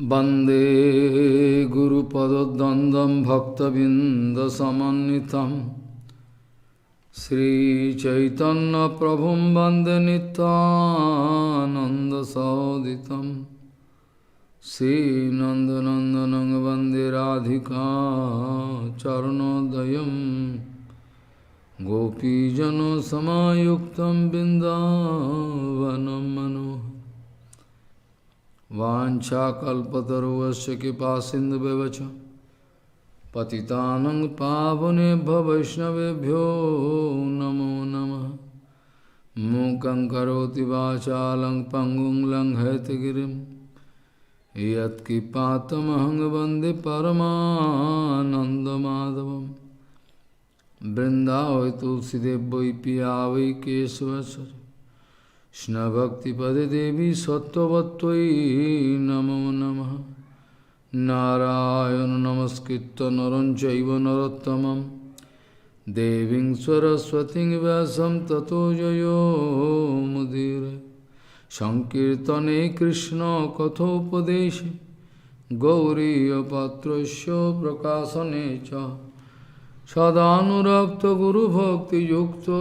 वन्दे गुरुपदद्वन्द्वं भक्तबिन्दसमन्वितं श्रीचैतन्यप्रभुं वन्दे नित्यानन्दसहोदितं श्रीनन्दनन्दनं वन्दे राधिका चरणोदयं गोपीजनसमायुक्तं बिन्दावनं मनोहरम् वाञ्छाकल्पतरुश्च कृपासिन्धुव्यवच पतितानं पावनेभ्यो वैष्णवेभ्यो नमो नमः। मूकं करोति वाचालं पङ्गुं लङ्घयतगिरिं यत्कृपातमहं वन्दे परमानन्दमाधवं। वृन्दावै तुलसीदेव वै पिया वै केशवस्य कृष्णभक्तिपदे देवी सत्त्ववत्त्वयि नमो नमः। नारायण नमस्कृत्य नरं चैव नरोत्तमं देवीं सरस्वतीं व्यासं ततो जयो मुदीरये। संकीर्तने कृष्ण कथोपदेशे गौरीयपात्रस्य प्रकाशने च सदानुरक्तो गुरुभक्तियुक्तो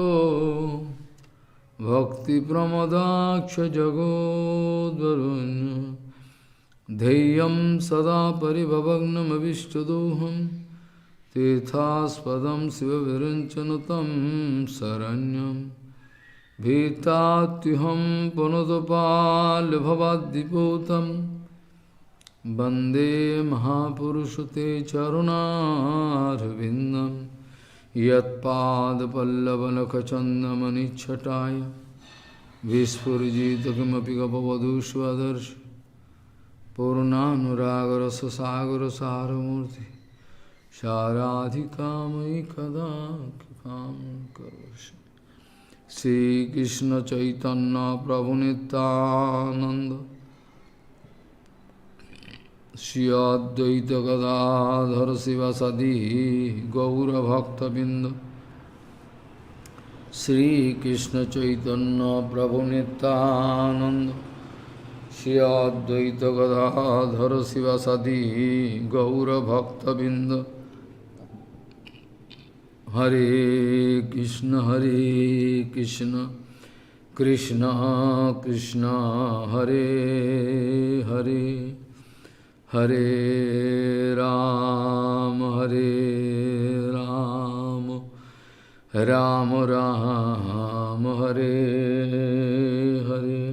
भक्तिप्रमदाक्ष जगोद्वरुण्य धैर्यं सदा परिभवग्नमविष्टदोहं तीर्थास्पदं शिवविरञ्चनुतं शरण्यं भीतात्युहं पुनतपाल्भवाद्दिपूतं वन्दे महापुरुषं ते चरुणारविन्दम् यत्पादपल्लवनखचन्दमनिच्छटाय विस्फुरिजित किमपि गपवधूष्वदर्श पूर्णानुरागरससागरसारमूर्ति साराधिकामयि कदा कृपां करोषि। श्रीकृष्ण चैतन्य प्रभु नित्यानंद श्री अद्वैत गदाधर शिवासादि गौरभक्तबिंद श्रीकृष्ण चैतन्य प्रभु नित्यानंद श्री अद्वैत गदाधर शिवासादि गौरभक्तबिंद। हरे कृष्ण कृष्ण कृष्ण हरे हरे हरे राम राम राम हरे हरे।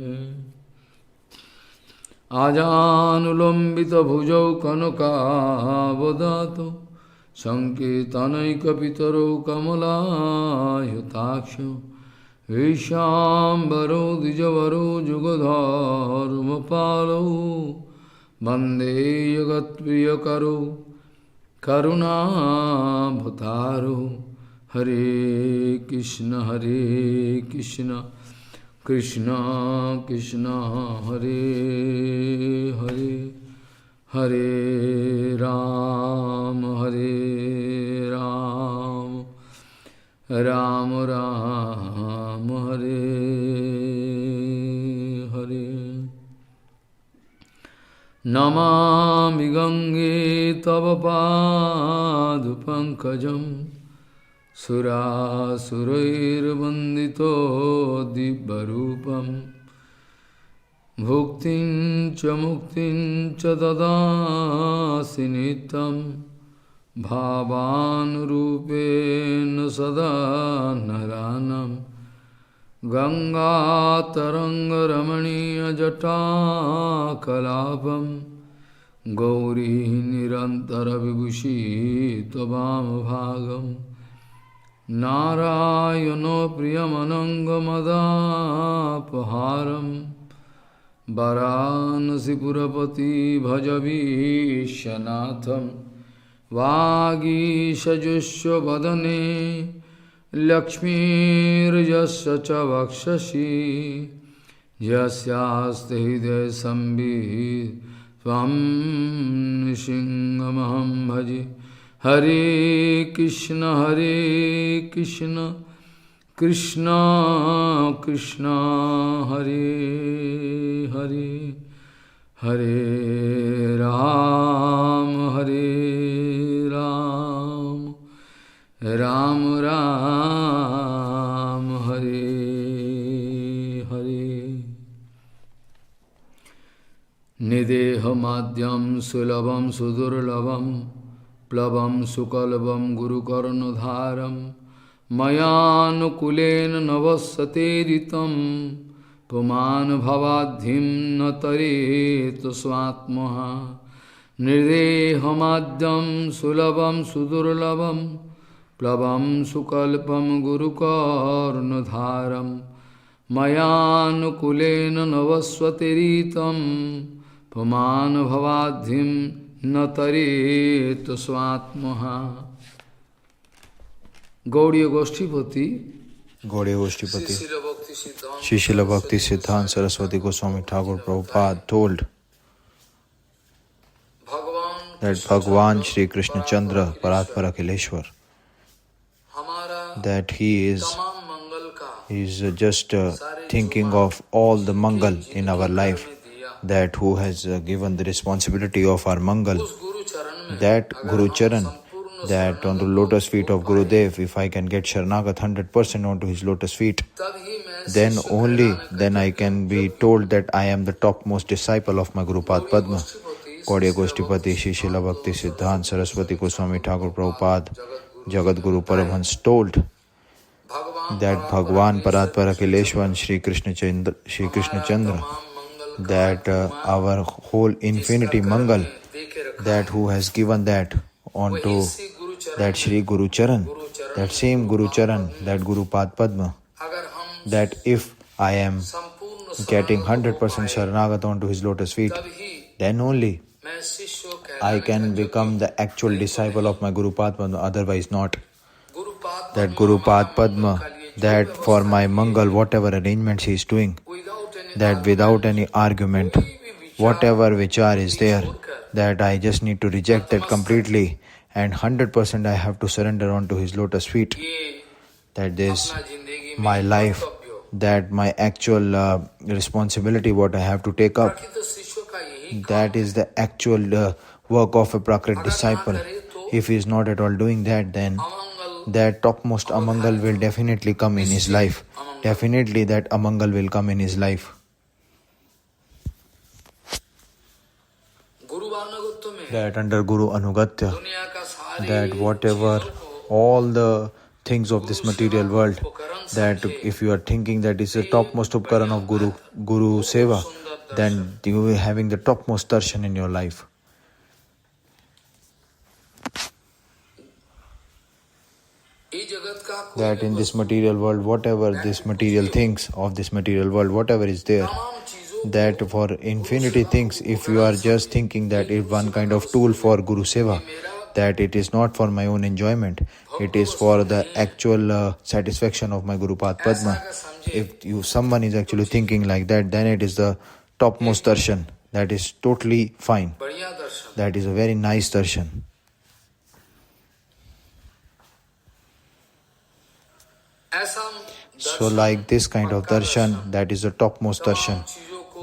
आजानुलंबित भुजौ कनकावदातो संकीर्तनैकपितरौ कमलायुताक्षो विशाम्बरो द्विजवरो जुगधर्मपालौ वन्दे जगत्प्रियकरो करुणाभतारो। हरे कृष्ण कृष्ण कृष्ण हरे हरे हरे राम राम राम हरे हरे। नमामि गंगे तव पादपङ्कजं सुरासुरैर्वन्दितो दिव्यरूपं भुक्तिं च मुक्तिं च ददासि नित्यं भावानुरूपेण सदा नरानं। गंगातरङ्गरमणीयजटाकलापं गौरी निरन्तरविभूषी त्ववामभागं। नारायणो प्रियमनङ्गमदापहारं वाराणसीपुरपति भजवीशनाथं। वागीशजुष्वदने लक्ष्मीर्यस्य च वक्षसि यस्यास्ते हृदये संवित् त्वं नृसिंहमहं भजे। हरे कृष्ण कृष्ण कृष्ण हरे हरे हरे निर्देहमाद्यं सुलभं सुदुर्लभं प्लवं सुकल्पं गुरुकर्णधारं मयानुकूलेन नवसतेरितं पुमान् भवाद्धिं न तरेत स्वात्महा निर्देहमाद्यं सुलभं सुदुर्लभं प्लवं सुकल्पं गुरुकर्णधारं मयानुकूलेन नवस्वतिरितं पुमान् भवाद्धिं न Taret स्वात्महा। Gaudiya गोष्ठीपति Shri Srila Bhakti Siddhanta Saraswati Goswami Thakur Prabhupada told that Bhagavan Shri Krishna Chandra Paratpara Akhileshwar, that he is just thinking of all the Mangal in our life, that who has given the responsibility of our Mangal, that Guru Charan, that on the lotus feet of Gurudev, if I can get Sharanagat 100% onto his lotus feet, then only then I can be told that I am the topmost disciple of my Guru Padma. Gaudiya Goshtipati Shri Srila Bhakti Siddhanta Saraswati Goswami Thakur Prabhupada Jagat Guru Paramahansa told that Bhagavan Paratpara Akhileshwar Shri Krishna Chandra, that our whole infinity Mangal, that who has given that onto that Shri Guru Charan, that same Guru Charan, that Guru Padma, that if I am getting 100% Sharanagat onto his lotus feet, then only I can become the actual disciple of my Guru Padma, otherwise not. That Guru Padma, that for my Mangal, whatever arrangements he is doing, that without any argument, whatever vichar is there, that I just need to reject that completely and 100% I have to surrender onto his lotus feet. That this, my life, that my actual responsibility, what I have to take up, that is the actual work of a Prakrit disciple. If he is not at all doing that, then that topmost Amangal will definitely come in his life. Definitely that Amangal will come in his life. That under Guru Anugatya, that whatever all the things of this material world, that if you are thinking that is the topmost upkaran of Guru Seva, then you will be having the topmost darshan in your life. That in this material world, whatever this material things of this material world, whatever is there, that for infinity things, if you are just thinking that if one kind of tool for Guru Seva, that it is not for my own enjoyment, it is for the actual satisfaction of my Guru Padma. If someone is actually thinking like that, then it is the topmost darshan. That is totally fine. That is a very nice darshan. So like this kind of darshan, that is the topmost darshan.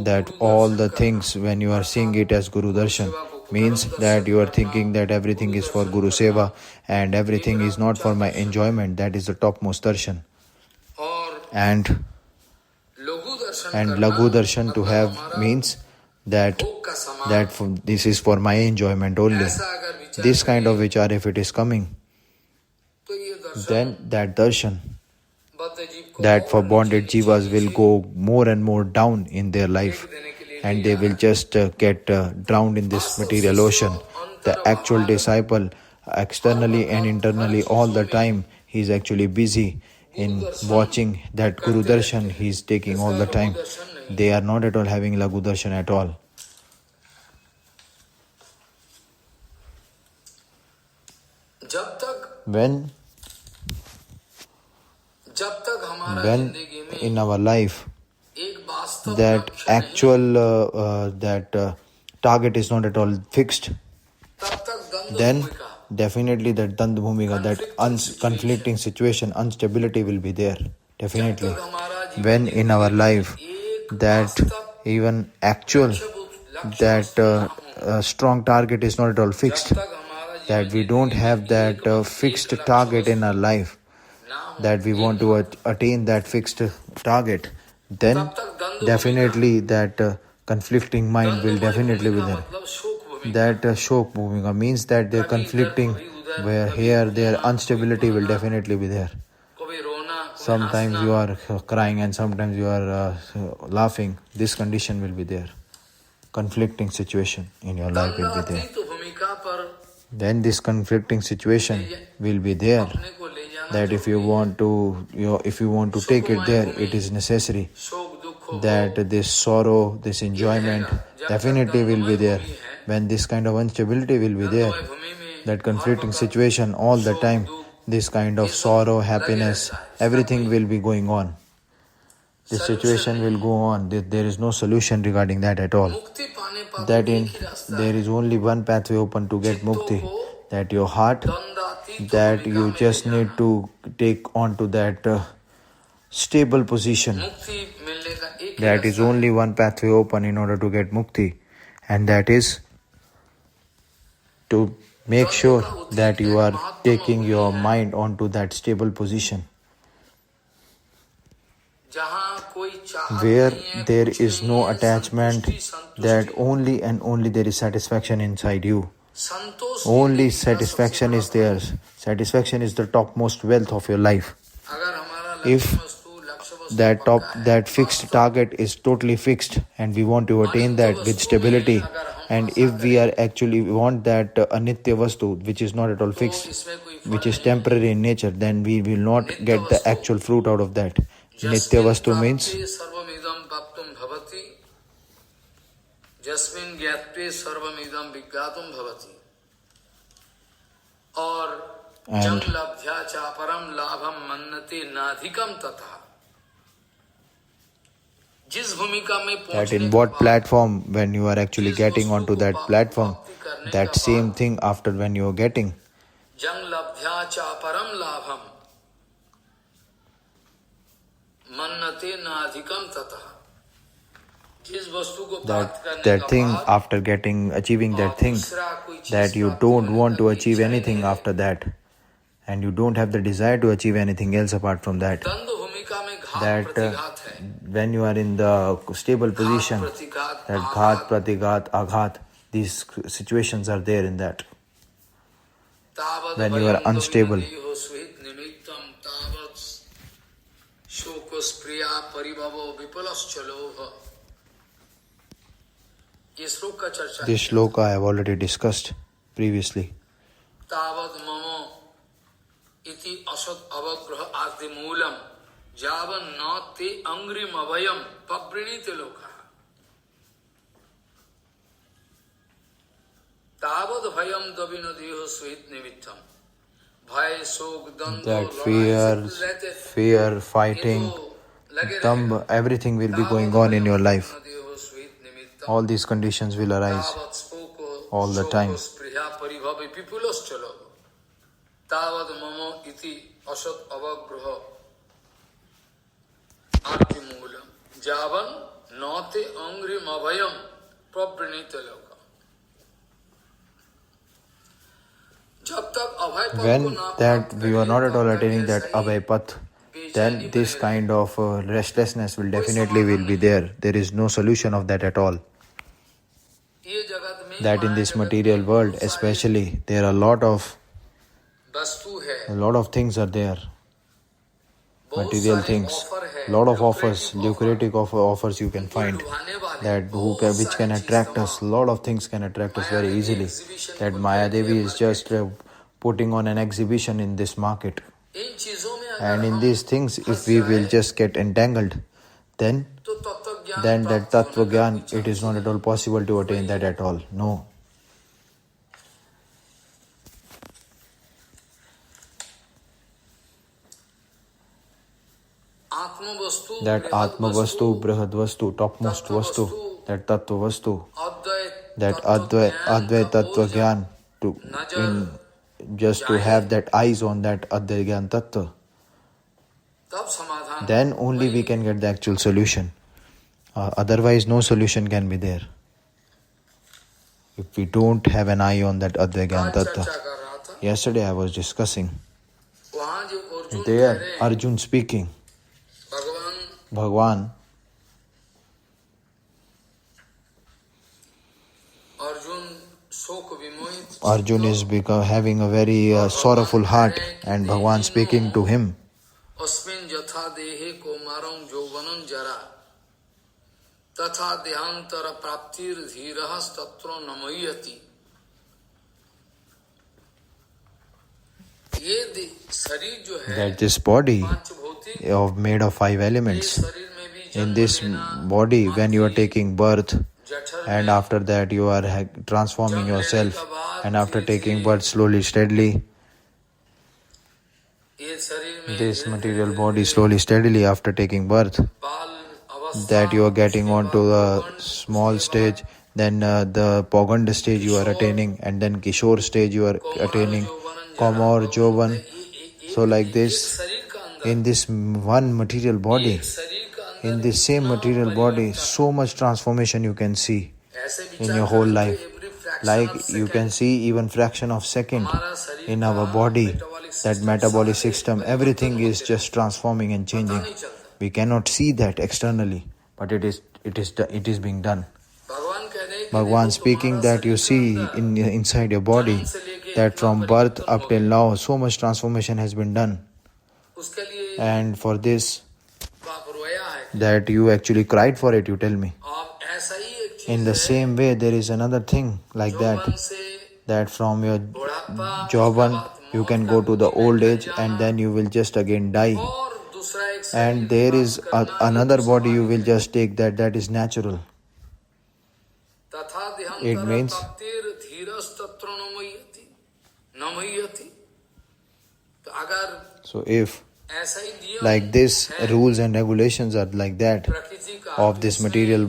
That all the things, when you are seeing it as Guru darshan, means that you are thinking that everything is for Guru Seva and everything is not for my enjoyment. That is the topmost darshan. And Laghu darshan to have means that this is for my enjoyment only. This kind of vichar, if it is coming, then that darshan, that for bonded jivas will go more and more down in their life, and they will just get drowned in this material ocean. The actual disciple, externally and internally, all the time, he is actually busy in watching that Guru Darshan he is taking all the time. They are not at all having Laghu Darshan at all. When in our life that actual target is not at all fixed, then definitely that Dand Bhumika, that conflicting situation, instability will be there. Definitely. When in our life that even actual that strong target is not at all fixed, that we don't have that fixed target in our life, that we want to attain that fixed target, then definitely that conflicting mind will definitely be there. मतलब शोक भूमि That Shok Bhumika means that they're conflicting, where here their instability will definitely be there. कभी रोना कभी Sometimes you are crying and sometimes you are laughing. This condition will be there. Conflicting situation in your life will be there. तो भूमिका पर Then this conflicting situation will be there. अपने को ले जाना That if you want to take it there, it is necessary. शोक दुख That this sorrow, this enjoyment definitely will be there. When this kind of instability will be there, भूमि में that conflicting situation all the time, this kind of sorrow, happiness, everything will be going on. This situation will go on. There is no solution regarding that at all. मुक्ति पाने पर That there is only one pathway open to get mukti. That your heart, द्वंद्वातीत that you just need to take on to that stable position. मुक्ति मिलने का एक That is only one pathway open in order to get mukti, and that is to make sure that you are taking your mind onto that stable position, जहाँ कोई चाहत where नहीं है, there कुछ is नहीं no है, attachment, संतुष्टि, that only and only there is satisfaction inside you. Santosh Only एक ही का satisfaction सबसे is there. Satisfaction is the topmost wealth of your life. बड़ा- अगर हमारा If लक्ष्य वस्तु That पक्का है, that fixed target is totally fixed, and we want to attain that with stability. And if we are actually want that anitya vastu, which is not at all तो fixed, इसमें कोई फल which is नहीं। temporary in nature, then we will not get the actual fruit out of that. Nitya जस्मिन् vastu means प्राप्ते सर्वमिदं प्राप्तुं भवति, जस्मिन् ज्ञात्वे सर्वमिदं विज्ञातुं भवति, और जं लब्ध्या च परम लाभं मन्यते नाधिकं तथा। जिस भूमिका में that पहुंचने in के what बाद platform, when you are actually getting onto that platform, that same thing after when you are getting, जं लब्ध्या च परम लाभं मन्यते नाधिकं तथा। जिस वस्तु को प्राप्त करने that का thing बाद after achieving that thing, दूसरा कोई चीज that you प्राप्त don't करने want का to कोई achieve इच्छा anything नहीं है। after that, and you don't have the desire to achieve anything else apart from that. द्वंद्व भूमिका में घात That प्रतिघात है, when you are in the stable position, प्रतिघात that ghat, pratighat, aghat, these situations are there in that. तावत् When you are भयं unstable. द्वविनदीयो Suhit निमित्तं तावत् शोकस्प्रिया परिभवो विपुलश्च लोभ। ये श्लोक का चर्चा This shloka I have already discussed previously. तावत् मम इति असत् अवग्रह आदि मूलम जावन् न ते अंग्रिम अभयम पवृणीते लोकः। तावत् भयं द्वविनदीयो सुहित निमित्तम, भय शोक द्वंद्व That लड़ाई सब रहते थे। fear, fighting, ये तो लगे thumb, रहेगा। everything will be going on in your life. द्वविनदीयो Suhit निमित्तम, All these conditions will arise तावत् शोक all the time. शोकस्पृहा परिभव विपुलश्च लोभ। तावत् मम इति असत् अवग्रह आदि मूलम जावन् न ते अंग्रिम अभयम प्रवृणीते लोकः। जब तक अभय पद को When ना that प्राप्त we are not at all करें, attaining तब that तक abhay path, then बेचैनी this बने kind of restlessness will definitely will be there. There is no solution of that at all. रहें। ये जगत में That in माया this जगत material में world बहुत सारी especially, there are a lot of things are there. बहुत Material सारे things, ऑफर है, lot of offers, lucrative lucrative offers you can find. लुभाने वाले That बहुत which can सारी attract cheese us. Lot of things can attract us very Maya Devi easily. exhibition That को Maya दे Devi दिया is market। just putting on an exhibition in this market. इन चीजों में And अगर in हम these things, if फंस we will जाए, just get entangled, then तो तत्व ज्ञान then that प्राप्त tattva होने का gyan, कोई it is chance not at all possible to attain that at all. No. आत्म वस्तु That atma vastu, brihad vastu, topmost vastu, that tattva vastu, that advait tattva gyan, to in just to have that eyes on that advait gyan tattva, तब समाधान then only we can get the actual solution. Otherwise, no solution can be there. If we don't have an eye on that advait gyan आज tattva. चर्चा कर रहा था। Yesterday I was discussing. वहाँ जो अर्जुन कह There, रहे Arjun speaking, भगवान Bhagwan, अर्जुन शोक विमोहित Arjun is having a very sorrowful heart, and Bhagwan speaking to him अस्मिन् यथा देहे कौमारं यौवनं जरा तथा देहांतर प्राप्तिर धीरः तत्र नमयति। ये शरीर जो है that this body पांच भौतिक made of 5 elements, शरीर में भी in this body, when you are taking birth, जठर and after that you are transforming yourself, and after taking birth slowly, steadily, ये शरीर में this material body slowly, steadily, after taking birth, बाल अवस्था that you are getting onto a small stage, then the Pogand stage you are attaining, and then Kishore stage you are attaining, Kaumar, Jovan. So like this, शरीर का अंदर in this one material body, शरीर का अंदर in this same material body, so much transformation you can see ऐसे in विचार your whole करें life. कि every fraction Like of you second can see even fraction of second हमारा शरीर in का our body, metabolic that system metabolic सारे system, परिवर्तन everything होते is just transforming and पता changing. नहीं चलता। We cannot see that externally, but it is being done. भगवान कह रहे हैं कि Bhagwan देखो speaking तुम्हारा that you शरीर के see अंदर inside your body, जन्म से लेके that इतना from birth परिवर्तन up हो till गया। now so much transformation has been done, उसके लिए and for this बाप रोया है। that you actually cried for it, you tell me. आप ऐसा ही एक चीज In the है, same way, there is another thing like जौवन that, से that from your बुढ़ापा Jauvan you मौत can का go to the कुटी में old ढल age, and जाना, then you will just again die. और दूसरा एक शरीर And there is प्राप्त करना, another ये body you स्वाभाविक will है। just take, that is natural. तथा It देहांतर means- प्राप्तिर धीरस्तत्र नमयति। तो अगर So if ऐसा ही नियम like this है rules and regulations are like that प्रकृति का, of this material,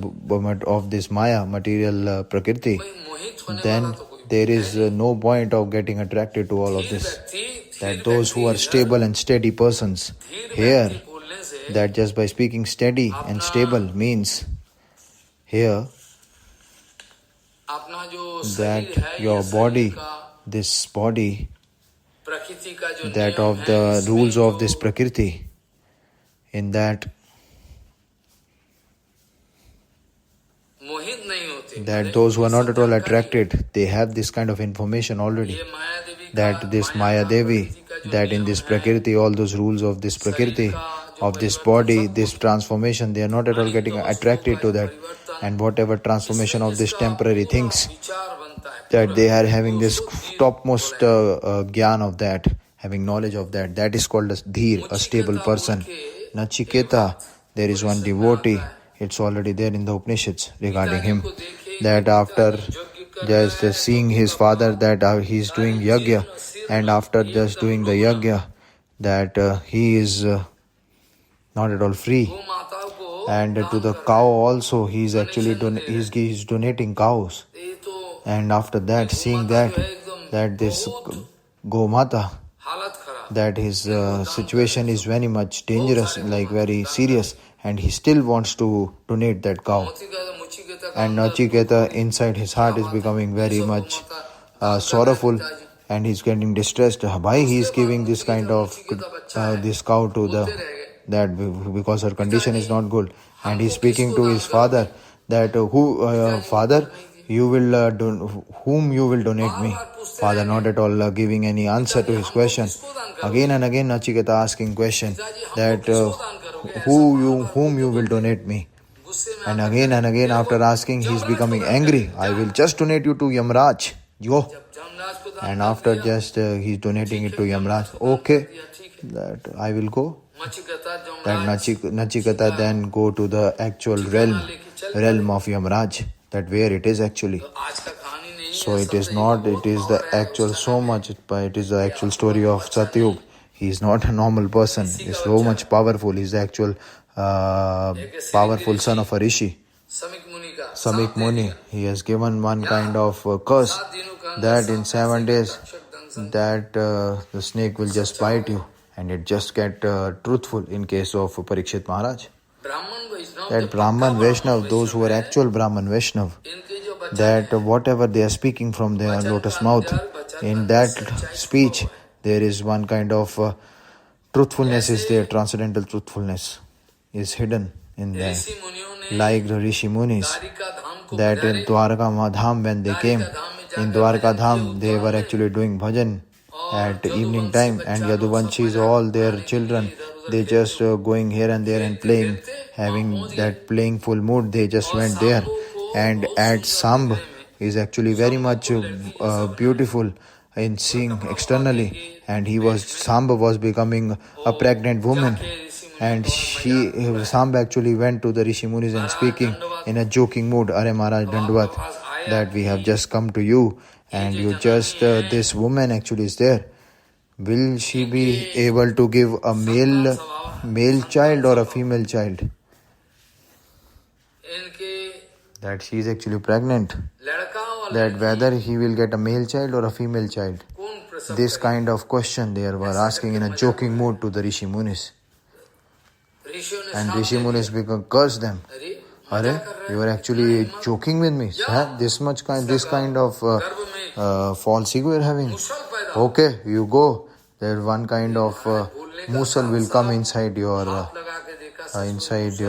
of this Maya material Prakriti, कोई मोहित होने then वाला तो कोई there है is नहीं। no point of getting attracted to all of धीर this. व्यक्ति- That धीर those who are व्यक्ति stable and steady persons, धीर here व्यक्ति बोलने से that just by speaking steady and stable means here अपना जो that शरीर है, your ये body, शरीर का this body, प्रकृति का जो that नियम of है, the इसमें rules of जो this Prakriti, in that मोहित नहीं होते, that those who are not at all attracted, they have this kind of information already, ये माया देवी का, that this माया Maya का Devi, प्रकृति का जो that in नियम this है, Prakriti, all those rules of this Prakriti, of this body, this transformation, they are not at all getting attracted to that. And whatever transformation of this temporary things, विचार बनता है, that they are having this topmost gyan of that, having knowledge of that, that is called as Dheer, a stable person. Nachiketa, there is one devotee, it's already there in the Upanishads regarding him, that after just seeing his father that he is doing yajna, and after just doing the yajna, that he is not at all free, गौ माताओं को and to the cow also he is actually he is donating cows, ये तो and after that seeing that this Gomata, हालत खराब, that his situation is very much dangerous, like very serious, and he still wants to donate that cow. And Nachiketa inside his heart is becoming very much sorrowful, and he's getting distressed. Why he is giving this kind of this cow to that because her condition is not good, and he's speaking to his father that father, you will whom you will donate me. Father not at all giving any answer to his question. Again and again Nachiketa asking question that whom you will donate me. And again after asking he is becoming angry. I will just donate you to Yamraj. Yo. And after just he's donating it to Yamraj. Okay, that I will go. That Nachiketa then go to the actual realm of Yamraj, that where it is actually. So it is not, it is the actual so much, but it is the actual story of Satyug. He is not a normal person. He is so much powerful. He is the actual powerful son of a rishi. Samik Muni, he has given one kind of curse that in 7 days that the snake will just bite you, and it just get truthful in case of Parikshit Maharaj. That Brahman Vaishnav, those who are actual Brahman Vaishnav, that whatever they are speaking from their lotus mouth, in that speech there is one kind of truthfulness is there, transcendental truthfulness is hidden in there. Like the Rishi Munis, that in Dwarka Dham, when they came, in Dwarka Dham, they were actually doing bhajan at evening time, and Yaduvanshis, all their children, they just going here and there and playing, having that playful mood, they just went there. And at Samb is actually very much beautiful in seeing externally, and Samba was becoming a pregnant woman, and Samba actually went to the Rishi Munis and speaking in a joking mood, Are Maharaj Dandvat, that we have just come to you, and you just this woman actually is there. Will she be able to give a male child or a female child? That she is actually pregnant. That whether he will get a male child or a female child. This kind of question they were asking in a joking mood to the Rishi Munis. And Rishi Munis cursed them. Are, you are actually joking with me? This kind of false ego you are having. Okay, you go. There one kind of musal will come inside your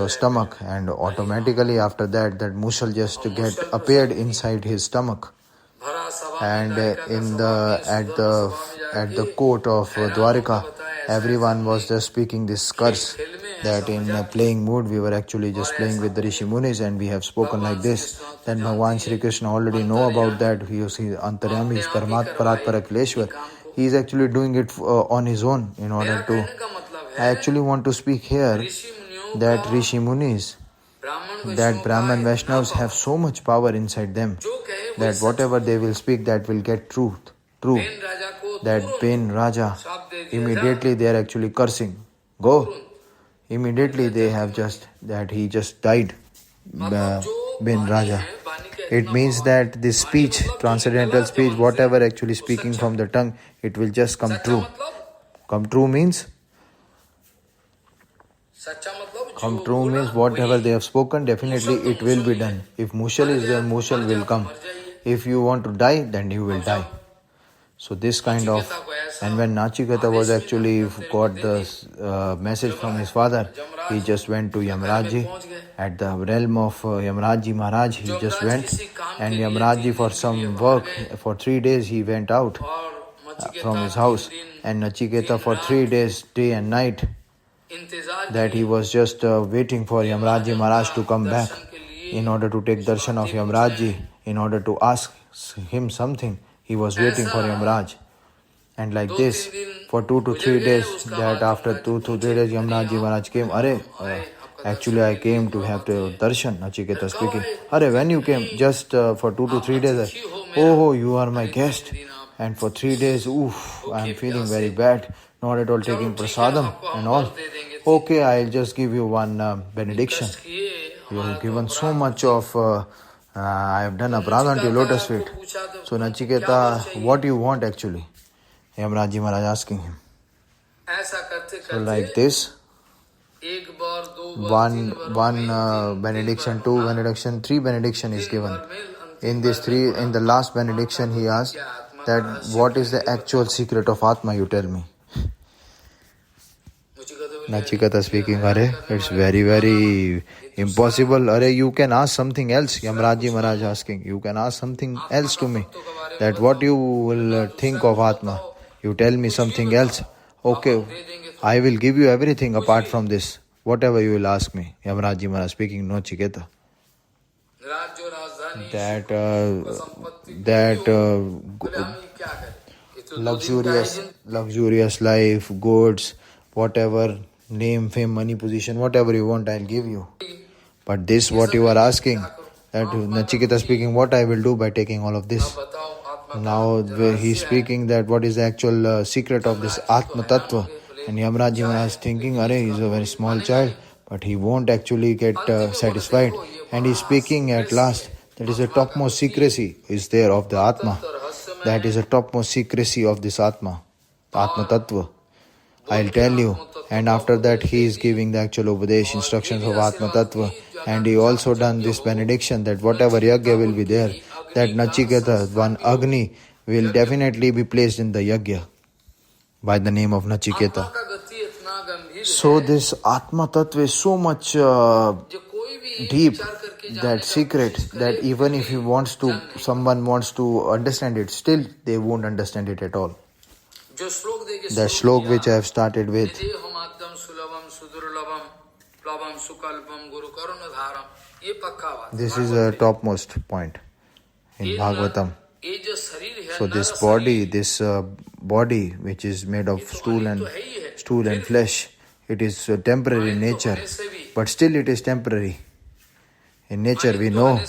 stomach, and automatically after that musal just appeared inside his stomach. And at the court of Dwarika, everyone was just speaking this curse, that in a playing mood we were actually just playing with the Rishi Munis, and we have spoken like this. Then Bhagwan Shri Krishna already know about that. He is Antaryami, he is Parat Parakileshwar. He is actually doing it on his own in order to... I actually want to speak here that Rishi Munis, that Brahman Vaishnavas have so much power inside them, that whatever they will speak, that will get true. That Pen Raja, immediately they are actually cursing. Go. Immediately they have that he just died, Ben Raja. It means that this speech, transcendental speech, whatever actually speaking from the tongue, it will just come true. Come true means whatever they have spoken, definitely it will be done. If Mushal is there, Mushal will come. If you want to die, then you will die. So this kind of... And when Nachiketa was actually got the message from his father, he just went to Yamraji. At the realm of Yamraji Maharaj, he just went. And Yamraji, for some work, for 3 days he went out from his house. And Nachiketa for 3 days, day and night, that he was just waiting for Yamraji Maharaj to come back in order to take darshan of Yamraji, in order to ask him something. He was waiting for Yamraj. And like this, for 2 to 3 days, that after 2 to 3 days, Yamraji Maharaj came. Actually I came to have the darshan, Nachiketa speaking. When you came? Just for 2 to 3 days. Oh, you are my guest. And for 3 days, I am feeling very bad. Not at all taking prasadam and all. Okay, I'll just give you one benediction. You have given so much of... I have done a pradhan to your lotus feet. So Nachiketa, what do you want actually? Yamraji Maharaj asking him. So like this, one benediction, 2 benediction, 3 benediction is given. In the last benediction he asked that what is the actual secret of Atma, you tell me. Nachiketa speaking, it's very, very impossible. You can ask something else. Yamraji Maharaj asking, you can ask something else to me. That what you will think of Atma. You tell me something else. Okay, I will give you everything apart from this. Whatever you will ask me. Yamraji Maharaj speaking, no Chiketa. Luxurious life, goods, whatever, name, fame, money, position, whatever you want, I'll give you. But this, what you are asking, that Nachiketa speaking, what I will do by taking all of this. Now he's speaking that what is the actual secret of this Atma Tattva. And Yamraji Maharaj thinking, he's a very small child, but he won't actually get satisfied. And he's speaking at last, that is the topmost secrecy is there of the Atma. That is the topmost secrecy of this Atma, Atma Tattva. I'll tell you. And after that he is giving the actual Upadesh instructions of Atma Tattva. And he also done this benediction that whatever yagya will be there, that Nachiketa, one Agni, will definitely be placed in the yagya by the name of Nachiketa. So this Atma Tattva is so much deep that secret that even if someone wants to understand it, still they won't understand it at all. जो श्लोक देखिए The shlok which I have started with, देहमाद्यम सुलभम सुदुर्लभम प्लवम सुकल्पम गुरु करुण धारम, ये पक्का बात। this is a topmost point in Bhagavatam. ये जो शरीर है, So this body which is made of stool and flesh, it is temporary in nature, but still it is temporary. In nature we know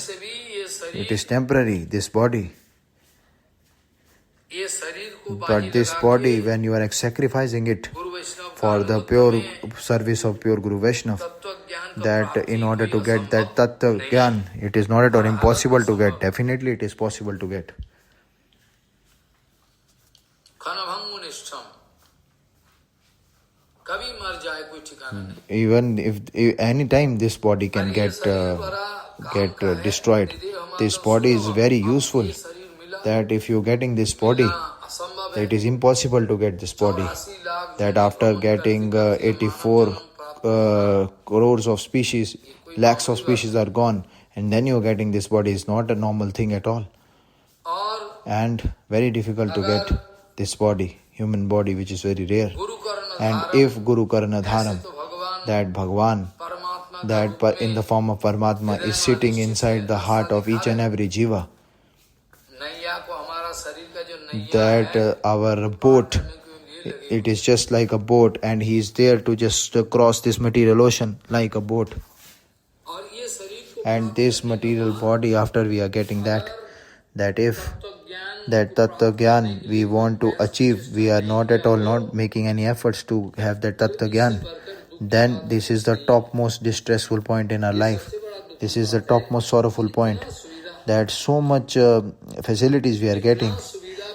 it is temporary, this body. ये शरीर को But this body, when you are sacrificing it for the pure service of pure Guru Vaishnava, that in order to get that Tattva Gyan, it is not at all impossible to get. Definitely it is possible to get. खनभंगुनिष्ठम, कभी मर जाए कोई ठिकाना नहीं। Even if any time this body can get destroyed, this body is very useful. That if you are getting this body, it is impossible to get this body. That after getting 84 crores of species, lakhs of species are gone, and then you are getting this body is not a normal thing at all. And very difficult to get this body, human body, which is very rare. And if Guru Karna Dharam, that Bhagwan, that in the form of Paramatma is sitting inside the heart of each and every jiva, that our boat, it is just like a boat, and he is there to just cross this material ocean like a boat. And this material body, after we are getting that if that Tattva Gyan we want to achieve, we are not at all not making any efforts to have that Tattva Gyan, then this is the topmost distressful point in our life. This is the topmost sorrowful point, that so much facilities we are getting,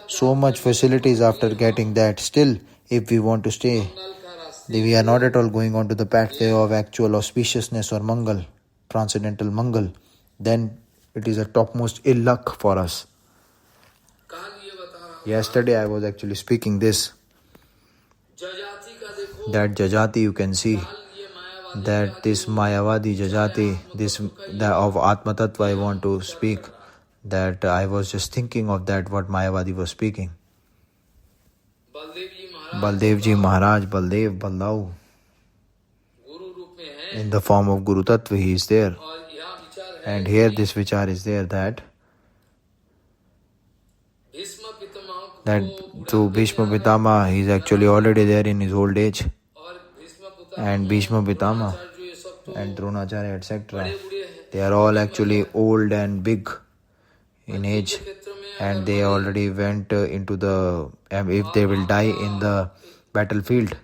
so much facilities after getting that, still if we want to stay, we are not at all going on to the pathway of actual auspiciousness or Mangal, transcendental Mangal, then it is a topmost ill luck for us. Yesterday I was actually speaking this, that Jajati you can see, that this Mayavadi Jajati, of Atma Tattva I want to speak, that I was just thinking of that what Mayavadi was speaking. Baldevji Maharaj, Baldev, Baldau, in the form of Guru Tattva he is there. And here this vichar is there that through Bhishma Pitama he is actually already there in his old age. And Bhishma Pitama and Dronacharya etc., they are all actually old and big in age, and they already went into the, if they will die in the battlefield,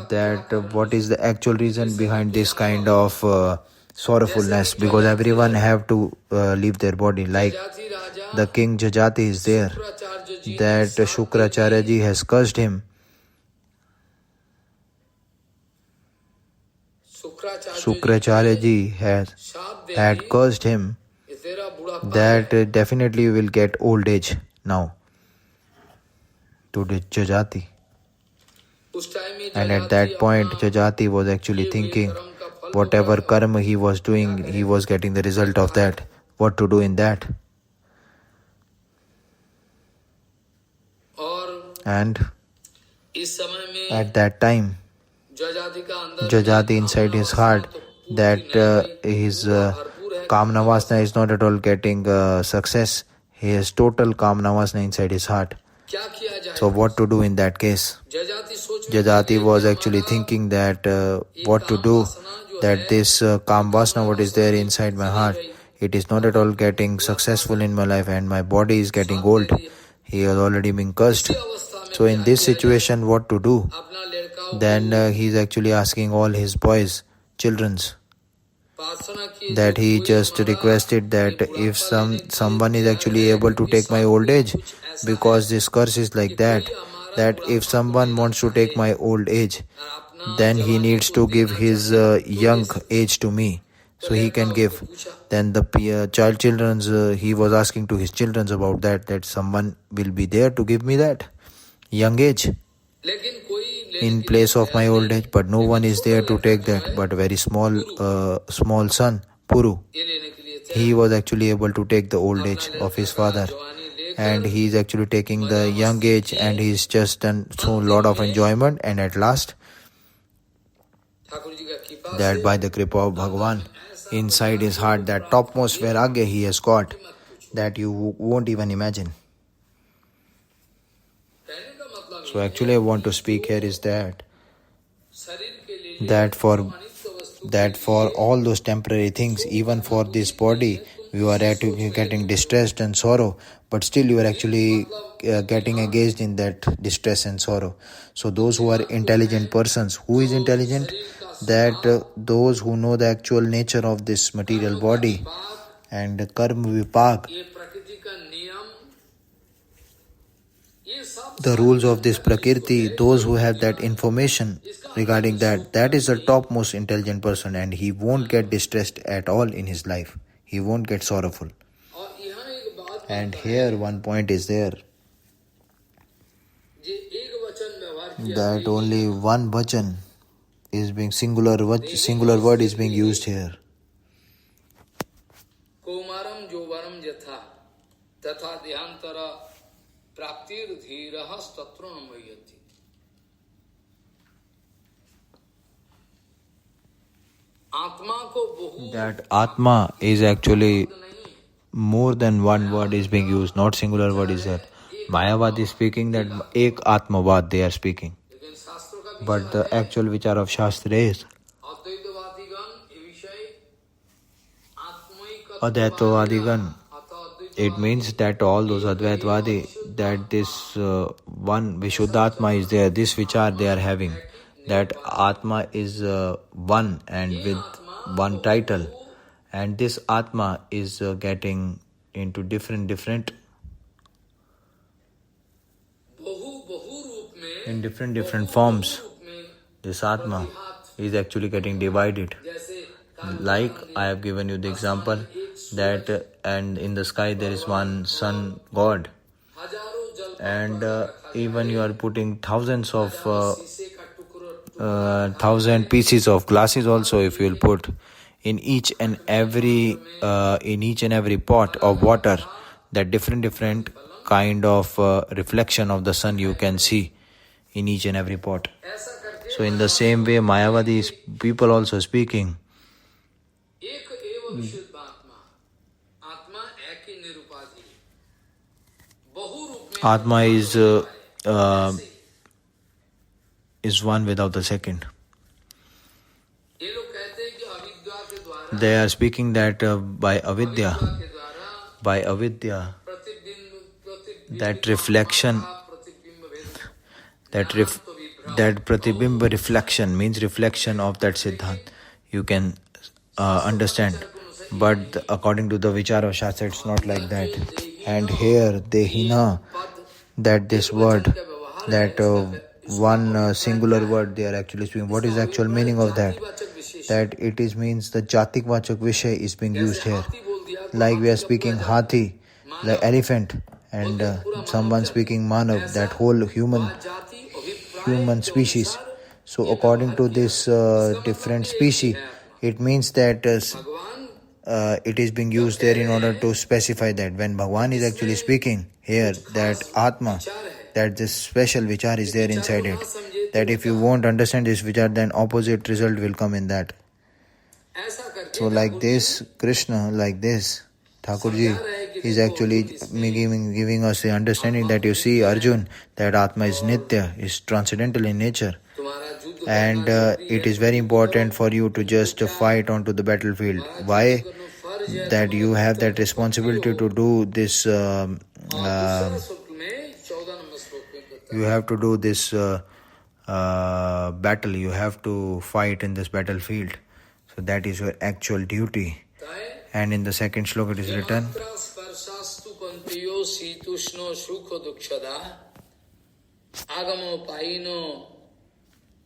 that what is the actual reason behind this kind of sorrowfulness, because everyone have to leave their body. Like the king Jajati is there, that Shukracharya ji has cursed him. Shukracharya ji had cursed him that definitely you will get old age now to the Jajati. And at that point Jajati was actually thinking whatever karma he was doing, he was getting the result of that. What to do in that? And at that time Jajati inside his heart, that his Kamna Vasana is not at all getting success. He has total Kamna Vasana inside his heart. So what to do in that case? Jajati was actually thinking that what to do, that this Kam Vasana what is there inside my heart, it is not at all getting successful in my life, and my body is getting old. He has already been cursed. So in this situation what to do? Then he is actually asking all his boys, childrens, that he just requested that if someone is actually able to take my old age, because this curse is like that if someone wants to take my old age, then he needs to give his young age to me, so he can give. Then the children's, he was asking to his children's about that someone will be there to give me that young age in place of my old age, but no one is there to take that, but very small son, Puru. ये लेने के लिए थे He was actually able to take the old age of his father, and he is actually taking the young age, and he's just done so lot of enjoyment, and at last Thakur ji का कृपा that से by the kripa of Bhagavan, inside his heart, that topmost vairagya he has got, that you won't even imagine. कहने का मतलब So actually I want to speak here is that शरीर के लिए that for अनित्य वस्तु that for all those temporary things, even for this body, you are getting distressed and sorrow, but still you are actually getting engaged in that distress and sorrow. So those who are intelligent persons, who is intelligent? That those who know the actual nature of this material body and karma vipak, ये प्रकृति का नियम ये सब the rules of this prakriti, those who have that information regarding that, that is the topmost intelligent person, and he won't get distressed at all in his life. He won't get sorrowful. और यहाँ एक बात And here one point is there, जे एक वचन व्यवहार किया that only one vachan is being singular word is being used here. कौमारम जोवरम यथा तथा देहांतर प्राप्तिर धीरः तत्र न मय्यति आत्मा को बहु That Atma is actually more than one word is being used, not singular word is there. Mayavad is speaking that ek Atmavad they are speaking. लेकिन शास्त्रों का But the actual vichar of Shastra is अद्वैतवादीगण ये विषय आत्मैक Advaitvadigan. It means that all those Advaitvadi, that this one Vishuddhatma is there, this vichar they are having, that Atma is one and with one title, and this Atma is getting into different बहु रूप में in different forms. में This Atma is actually getting divided. जैसे Like I have given you the example that and in the sky there is one sun god, हजारों जल and even you are putting thousands of शीशे का टुकड़ा thousand pieces of glasses also, if you will put in each and every pot of water, that different kind of reflection of the sun you can see in each and every pot. ऐसा करके So in the same way Mayavadi people also speaking, एक एव विशुद्ध आत्मा आत्मा एक ही निरुपाधि बहु रूप में Atma is one without the second. ये लोग कहते हैं कि अविद्या के द्वारा They are speaking that by avidya, के द्वारा प्रतिबिंब that reflection, प्रतिबिंब भेद that pratibimba reflection means reflection of that siddhant. You can understand. But according to the vichar of Shastra, it's not like that. And here, dehina, that this word, that one singular word they are actually speaking. What is the actual meaning of that? That it is means the jatik vachak vishay is being used here. Like we are speaking hathi, like elephant, and someone speaking manav, that whole human species. So according to this different species, it means that it is being used there in order to specify that when Bhagavan is actually speaking here, that Atma, that this special vichar is there inside it, that if you won't understand this vichar, then opposite result will come in that. So like this, Krishna, like this, Thakurji is actually giving us the understanding that you see, Arjun, that Atma is Nitya, is transcendental in nature. And it is very important for you to just fight onto the battlefield. Why? That you have that responsibility to do this, you have to do this battle, you have to fight in this battlefield. So that is your actual duty. And in the second shloka it is written,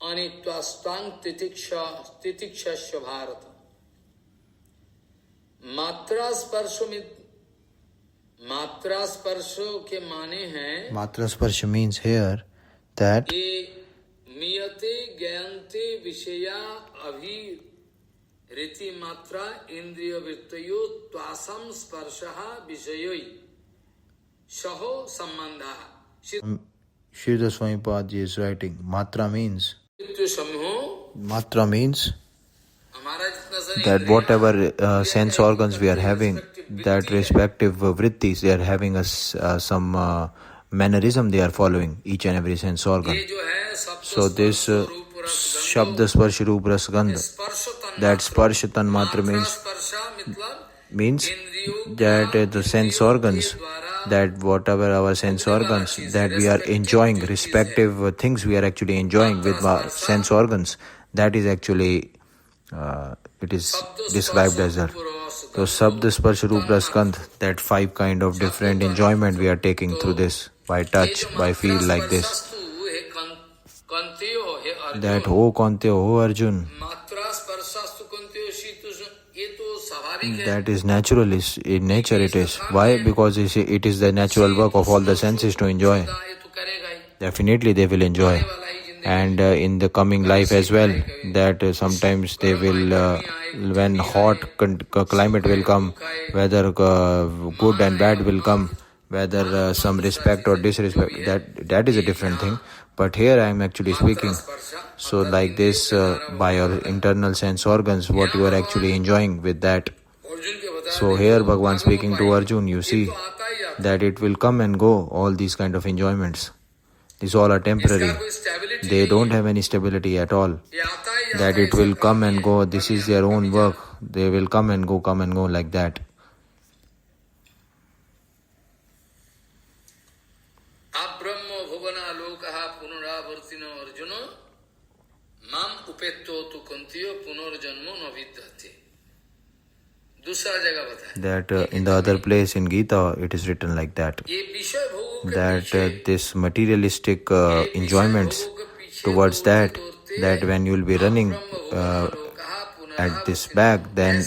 अनित्वास्तांग तितिक्षस्य Bharat मात्रा स्पर्शो के माने हैं Matra Sparsha means here that ये मियते ज्ञानते विषया riti matra indriya vittayo tvasam sparshaha visayoi shaho sambandha. Sridhar Swamipad is writing, Matra means that whatever sense organs we are having, that respective vrittis, they are having some mannerism they are following, each and every sense organ. So this Shabda Sparsh Roop Ras Gandh, that Sparsh Tan Matra means that the sense organs, that whatever our sense organs that we are enjoying, respective things we are actually enjoying with our sense organs, that is actually it is described as that. So Sabda Sparsh Roop Ras Gandh, that 5 kind of different enjoyment we are taking through this, by touch, by feel, like this. That ho Kantyo, ho Arjun, that is natural, in nature it is. Why? Because it is the natural work of all the senses to enjoy. Definitely they will enjoy. And in the coming life as well, that sometimes they will, when hot climate will come, whether good and bad will come, whether some respect or disrespect, that is a different thing. But here I am actually speaking. So like this, by your internal sense organs, what you are actually enjoying with that. So here Bhagavan speaking to Arjun, you see that it will come and go, all these kind of enjoyments. These all are temporary. They don't have any stability at all. That it will come and go, this is their own work. They will come and go like that. Abrahma bhuvana lokaha punaravartino arjuna mam upetto tu kantiyo punarjanmo na vidyate. That in the other place in Gita, it is written like that. That this materialistic enjoyments towards that when you will be running at this back, then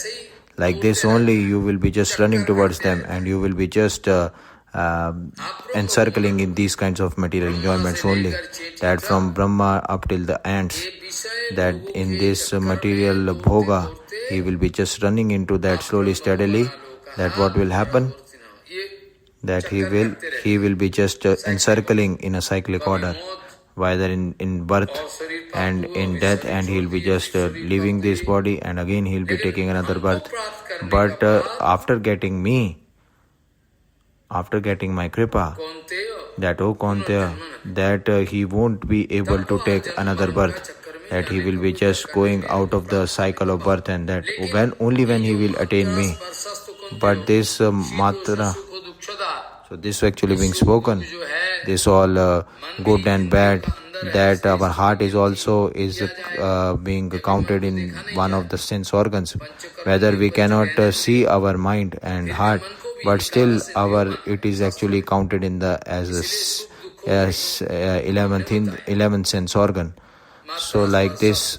like this only you will be just running towards them, and you will be just encircling in these kinds of material enjoyments only. That from Brahma up till the ants, that in this material bhoga, he will be just running into that slowly, steadily. That what will happen? That he will be just encircling in a cyclic order, whether in birth and in death, and he will be just leaving this body, and again he will be taking another birth. But after getting my kripa, that O Kaunteya, that he won't be able to take another birth, that he will be just going out of the cycle of birth, and that only when he will attain me. But this matra, so this actually being spoken, this all good and bad, that our heart is also being counted in one of the sense organs. Whether we cannot see our mind and heart, but still it is actually counted in the as 11th sense organ. So like this,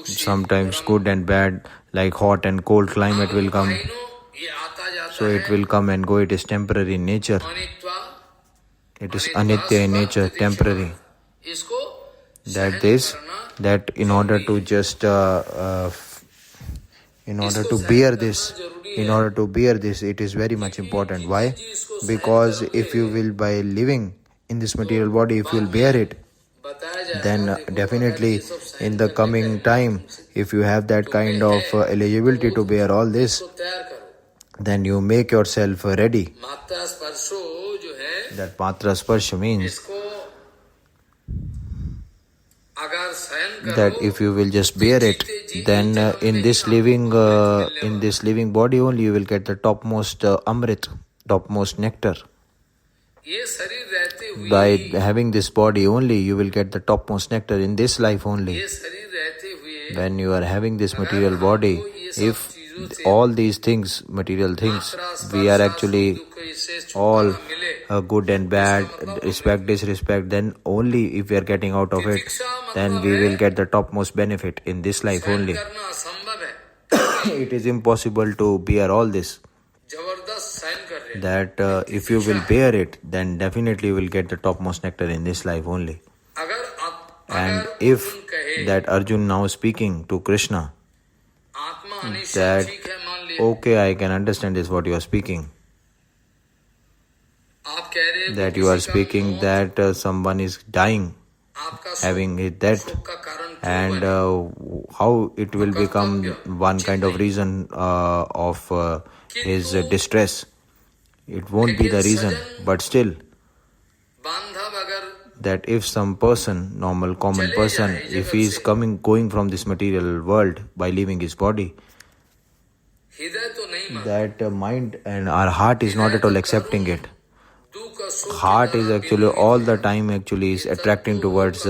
sometimes good and bad, like hot and cold climate will come. So it will come and go. It is temporary in nature. It is anitya in nature, temporary. That in order to just in order to bear this, it is very much important. Why? Because if you will, by living in this material body, if you will bear it, then definitely in the coming time, if you have that kind of eligibility to bear all this, then you make yourself ready. That matra sparsha means that if you will just bear it, then in this living body only you will get the topmost amrit, topmost nectar. By having this body only, you will get the topmost nectar in this life only. When you are having this material body, if all these things, material things, we are actually all good and bad, respect, disrespect, then only if we are getting out of it, then we will get the topmost benefit in this life only. It is impossible to bear all this. That if you will bear it, then definitely you will get the topmost nectar in this life only. And if that Arjun now speaking to Krishna आत्मा Anishchay that, ठीक है मान लिए okay, I can understand this what you are speaking. आप कह रहे हो That कि you are किसी का speaking मौत that someone is dying, आपका having his death, शोक का कारण क्यों and बने? how it will become one kind of reason of his distress. It won't be the reason, but still, बांधव अगर that if some person, normal common person, if he is going from this material world by leaving his body, हृदय तो नहीं मानता, that mind and our heart is not at all accepting it. दुख और शोक के Heart is द्वारा actually विनिर्मित all है, the time actually is attracting towards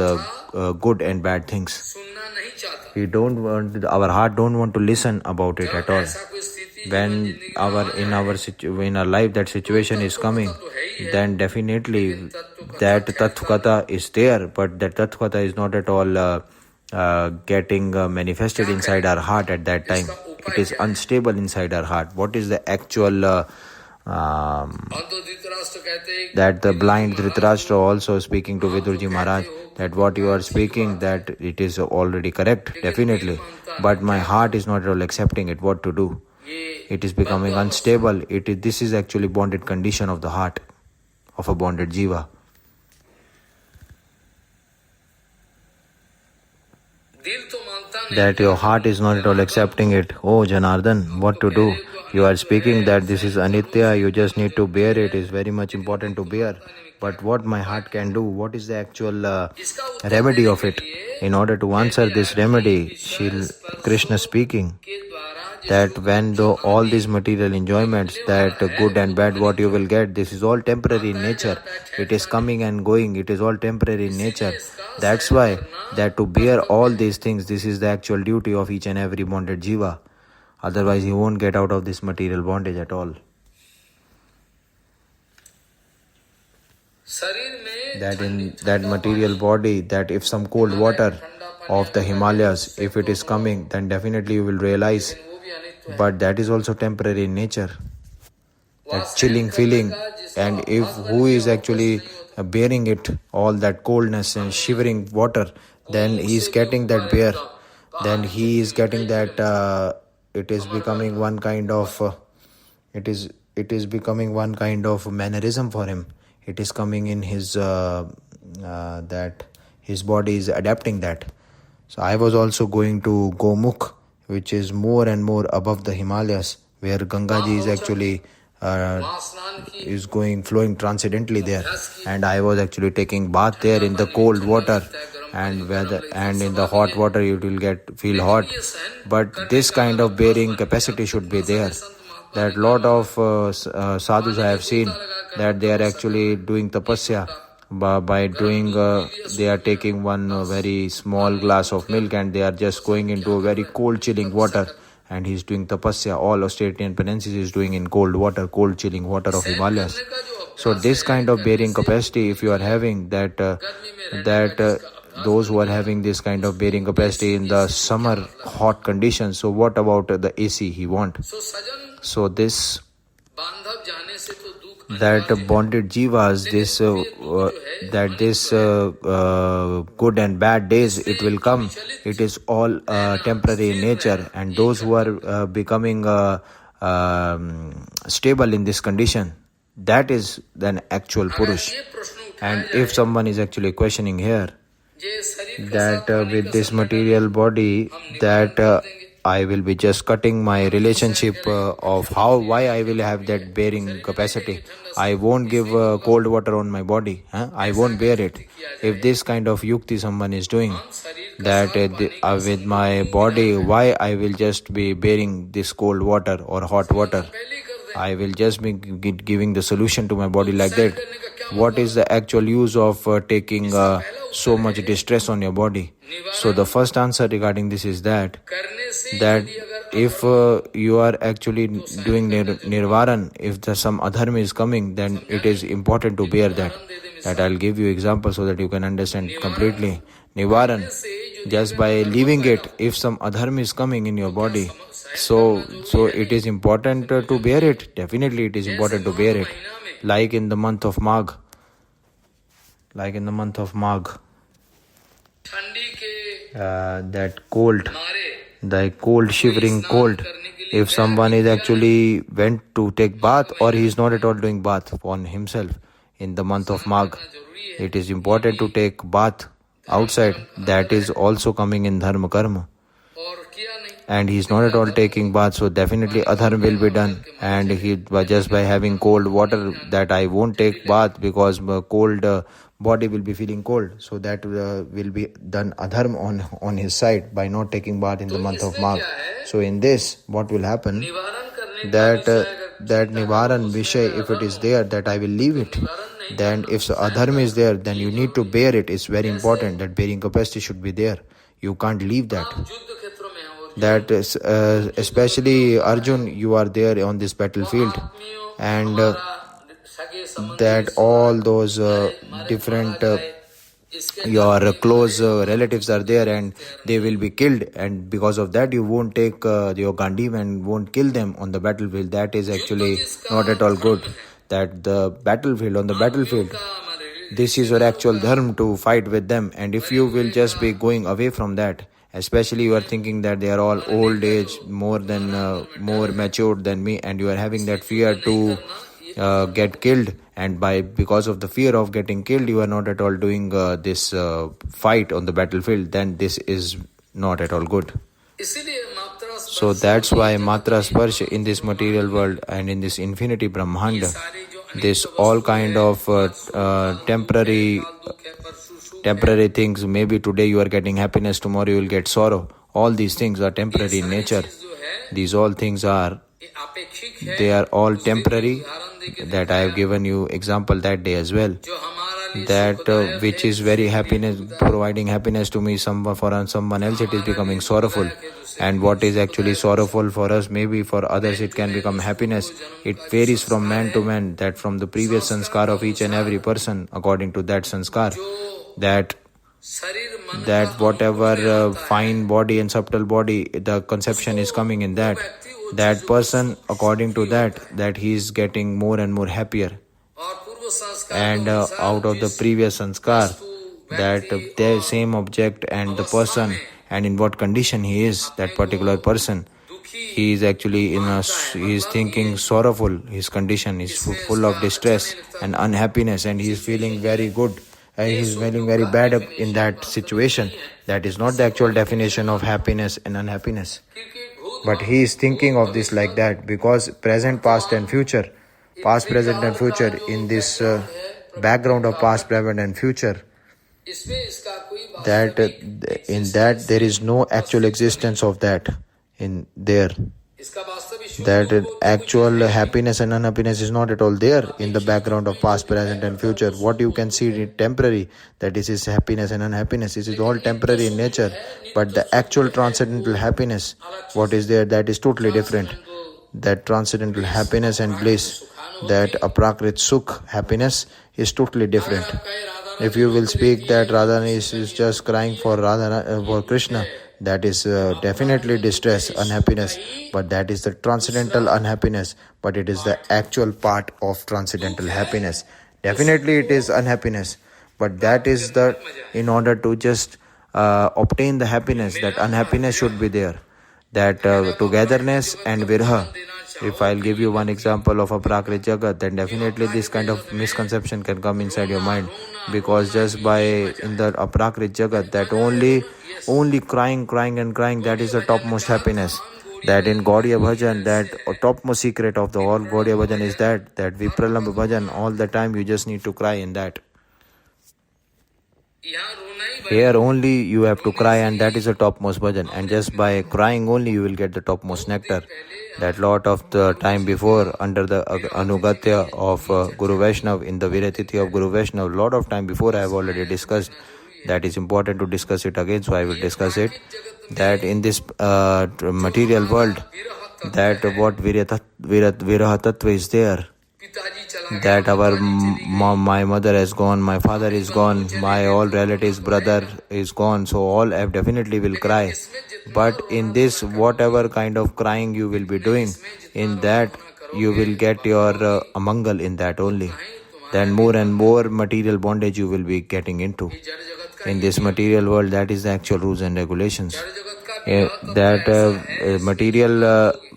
good and bad things. सुनना नहीं चाहता। We don't want, our heart don't want to listen about it at all. ऐसा कोई स्थिति When जीवन जिंदगी में आ जाए, in our life that situation is coming, then definitely that Tattvakatha is there, but that Tattvakatha is not at all getting manifested inside our heart at that time. It is unstable inside our heart. What is the actual और तो धृतराष्ट्र कहते हैं that the blind Dhritarashtra also speaking to Vidurji Maharaj, that what you are speaking, that it is already correct, definitely, but my heart is not at all accepting it. What to do? It is becoming unstable. This is actually bonded condition of the heart of a bonded jiva. दिल तो मानता नहीं, That your heart is not at all accepting it. Oh Janardhan, what to do? You are speaking that this is anitya, you just need to bear it. It's very much important to bear. But what my heart can do, what is the actual remedy of it? In order to answer this remedy, Krishna speaking के द्वारा that when though all these material enjoyments, that good and bad what you will get, this is all temporary in nature. It is coming and going. It is all temporary in nature. That's why that to bear all these things, this is the actual duty of each and every bonded jiva. Otherwise he won't get out of this material bondage at all. शरीर में That in that material body, that if some cold water of the Himalayas, if it is coming, then definitely you will realize, वो भी अनित्य है। but that is also temporary in nature. That chilling feeling, and if who is actually bearing it, all that coldness and shivering water, then he is getting that bear, then he is getting that it is becoming one kind of it is becoming one kind of mannerism for him. It is coming in his that his body is adapting that. So I was also going to Gomukh, which is more and more above the Himalayas, where Gangaji is actually वहाँ स्नान की is going flowing transcendently there, and I was actually taking bath there in the cold water, and in the hot water you will feel hot. But this kind of bearing capacity should be there. That lot of sadhus I have seen that they are actually doing tapasya by doing they are taking one very small glass of milk and they are just going into a very cold chilling water, and he is doing tapasya. All austerity and penances is doing in cold water, cold chilling water of Himalayas. So this kind of bearing capacity, if you are having that those who are having this kind of bearing capacity in the summer hot conditions, so what about the AC he want? So this बांधव जाने से तो दुख that bonded jivas, this good and bad days, it will come. It is all temporary in nature, and those who are becoming stable in this condition, that is then actual Purush. And if someone is actually questioning here that with this material body, that I will be just cutting my relationship of why I will have that bearing capacity. I won't give cold water on my body. I won't bear it. If this kind of yukti someone is doing, that with my body, why I will just be bearing this cold water or hot water? I will just be giving the solution to my body like that. What is the actual use of taking so much distress on your body? So the first answer regarding this is that if you are actually doing nirvaran, if some adharma is coming, then it is important to bear that. That I'll give you example so that you can understand completely. Nivaran, just by leaving it, if some adharma is coming in your body, so it is important to bear it. Definitely it is important to bear it. Like in the month of Magh. ठंडी के that cold, the cold, shivering cold. If someone is actually went to take bath or he is not at all doing bath on himself in the month of Magh, it is important to take bath outside. That is also coming in dharma karma. And he is not at all taking bath, so definitely adharma will be done. And he just by having cold water, that I won't take bath because cold body will be feeling cold, so that will be done adharma on his side by not taking bath in the month of Magh. So in this, what will happen, that nivaran vishay, if it is there, that I will leave it. Then if adharma is there, then you need to bear it. It's very important that bearing capacity should be there. You can't leave that. That is, especially Arjun, you are there on this battlefield, and that all those different your close relatives are there and they will be killed, and because of that you won't take your Gandhi and won't kill them on the battlefield. That is actually not at all good. That the battlefield, on the battlefield, this is your actual dharma to fight with them. And if you will just be going away from that, especially you are thinking that they are all old age, more matured than me, and you are having that fear to get killed, and because of the fear of getting killed you are not at all doing this fight on the battlefield, then this is not at all good. So that's why matra sparsha in this material world and in this infinity brahmanda, this all kind of temporary things, maybe today you are getting happiness, tomorrow you will get sorrow. All these things are temporary in nature. These all things they are all temporary. That I have given you example that day as well. That which is very happiness, providing happiness to me, for someone else it is becoming sorrowful. And what is actually sorrowful for us, maybe for others it can become happiness. It varies from man to man, that from the previous sanskar of each and every person, according to that sanskar, that whatever fine body and subtle body, the conception is coming in that person, according to that he is getting more and more happier. And out of the previous sanskar, that the same object and the person, and in what condition he is, that particular person, he is actually he is thinking sorrowful, his condition is full of distress and unhappiness, and he is feeling very good. He is feeling very bad in that situation. That is not the actual definition of happiness and unhappiness. But he is thinking of this like that, because present, past, present and future, in this background of past, present and future, that in that there is no actual existence of that in there. That actual happiness and unhappiness is not at all there in the background of past, present and future. What you can see is temporary, that this is happiness and unhappiness. This is all temporary in nature. But the actual transcendental happiness, what is there, that is totally different. That transcendental happiness and bliss, that aprakrit sukh, happiness, is totally different. If you will speak that Radharani is just crying for Krishna, that is definitely distress, unhappiness, but that is the transcendental unhappiness, but it is the actual part of transcendental happiness. Definitely it is unhappiness, but that is in order to just obtain the happiness, that unhappiness should be there. That togetherness and virha. If I'll give you one example of a prakrit jagat, then definitely this kind of misconception can come inside your mind, because just by in the aprakrit jagat, that only crying, that is the topmost happiness. That in Gaudiya Bhajan, that topmost secret of the whole Gaudiya Bhajan is that Vipralambha Bhajan, all the time you just need to cry in that. Here only you have to cry, and that is the topmost bhajan, and just by crying only you will get the topmost nectar. That lot of the time before, under the Anugatya of Guru Vaishnav, in the Viratiti of Guru Vaishnav, lot of time before I have already discussed. That is important to discuss it again, so I will discuss it. That in this material world, that what Viraha Tattva is there, that my mother has gone, my father is gone, my all relatives, brother is gone, so all definitely will cry. But in this, whatever kind of crying you will be doing, in that you will get your amangal in that only. Then more and more material bondage you will be getting into. in this material world. That is the actual rules and regulations. जड़ जगत का विरह That तत्व ऐसा है, material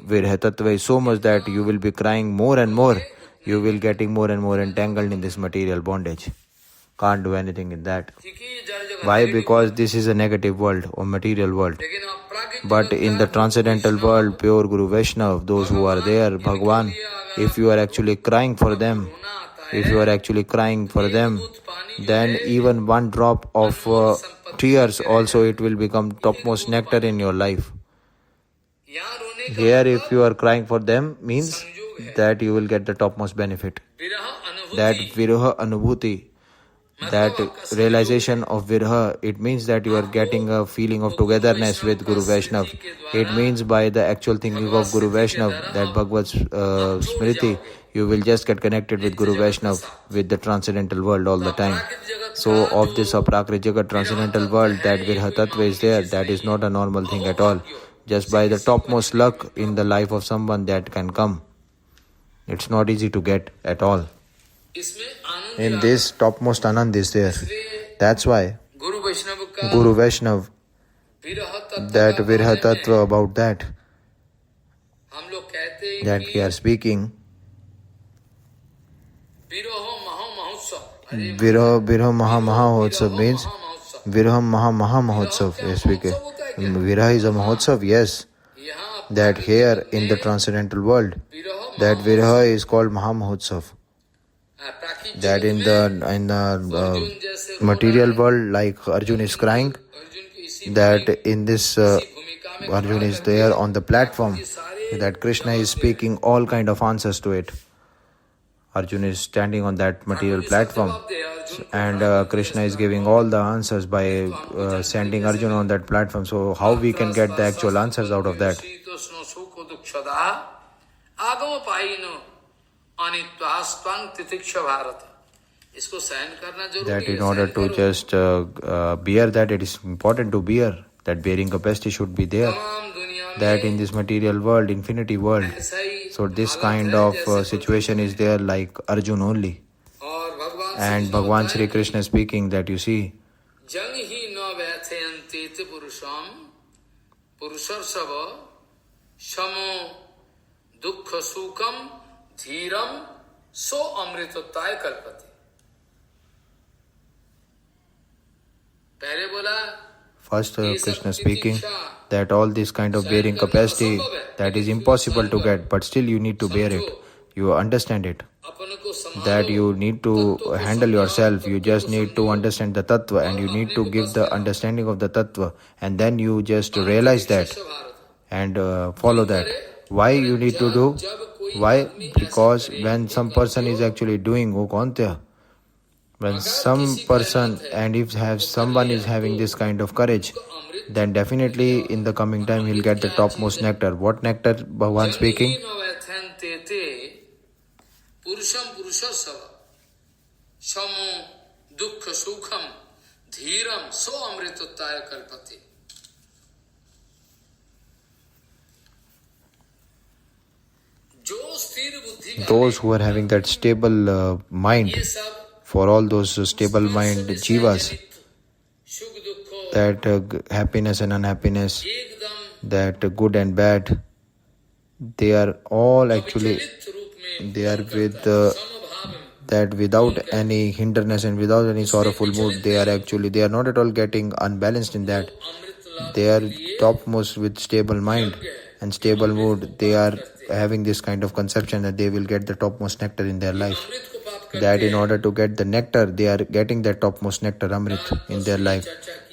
Virha Tattva is so much that you will be crying more and more. You will getting more and more entangled in this material bondage. Can't do anything in that. क्योंकि जड़ जगत Why? Because this is a negative world or material world. लेकिन अपराकृत But in the transcendental world, pure Guru Vaishnav, those who are there, Bhagwan, if you are actually crying for them, if you are actually crying for them, then even one drop of tears also it will become topmost nectar in your life. यहाँ रोने का Here, if you are crying for them, means that you will get the topmost benefit. विरह अनुभूति, That Viraha Anubhuti, that realization of Viraha, it means that you are getting a feeling of togetherness with Guru Vaishnav. It means by the actual thinking of Guru Vaishnav, that Bhagavad Smriti, you will just get connected with Guru Vaishnav, with the transcendental world all the time. So of this Aprakrit Jagat transcendental world, that Virha Tattva is there, that is not a normal thing at all. Just by the topmost luck in the life of someone that can come. It's not easy to get at all. इसमें आनंद In this, topmost Anand is there. That's why गुरु वैष्णव का Guru Vaishnav, विरह तत्व that का Virha बारे में Tattva, about that, हम लोग कहते हैं that we are speaking, विरह महोत्सव, Virha Maha Mahotsav means महोत्सव Virha Maha Mahotsav. Yes, we can. Virha is a Mahotsav, yes. यहाँ That here in the transcendental world, विरह that Virha is called Maha Mahotsav. Prakrit That in the material world, like Arjun is crying, Arjun की इसी that in this भूमिका में Arjun is there on the platform, that Krishna is speaking all kind of answers to it. Arjun is standing on that material platform, and Krishna is giving all the answers by sending Arjun on that platform. So how we can get the actual answers out of that? शीतोष्ण सुख दुःखदा आगम पाइनो अनित्वास्त्वं तितिक्ष भारत, इसको सहन करना जरूरी That है, in order सहन to करो। just bear that, it is important to bear. That bearing capacity should be there. तमाम दुनिया में That in this material world, infinity world, ऐसा ही so this हालत kind है of जैसे situation is there like Arjun only. और भगवान And Bhagwan Shri Krishna speaking that you see, जंग ही न व्यथयन्ति पुरुषम पुरुषर्षभ समो दुख सुखम धीरम सो अमृतोत्ताय कल्पति। पहले बोला first Krishna speaking that all this kind of bearing capacity, that is impossible to get, but still you need to bear it. You understand it. अपन को संभालो, That you need to handle yourself. You just need to understand the tattva, and you need to give the understanding of the tattva, and then you just realize that and follow that. Why you need to do? Why? Because when some person is actually doing Okontya, when some person, and if someone is having this kind of courage, then definitely in the coming time he'll get the topmost nectar. What nectar Bhagwan speaking? पुरुषम पुरुषर्षभ समो दुख सुखम धीरम सो अमृतोत्ताय कल्पति। जो स्थिर बुद्धि का Those who are having that stable mind, ये सब for all those stable mind jivas, सुख दुख that happiness and unhappiness, एकदम that good and bad, they are all actually, विचलित रूप में they are with समभाव में that without any hindrance and without any sorrowful mood, they are not at all getting unbalanced in that. Amrit They are topmost with stable mind and stable mood. They are having this kind of conception that they will get the topmost nectar in their life. अमृत को प्राप्त That in order to get the nectar, they are getting that topmost nectar, Amrit, in their life.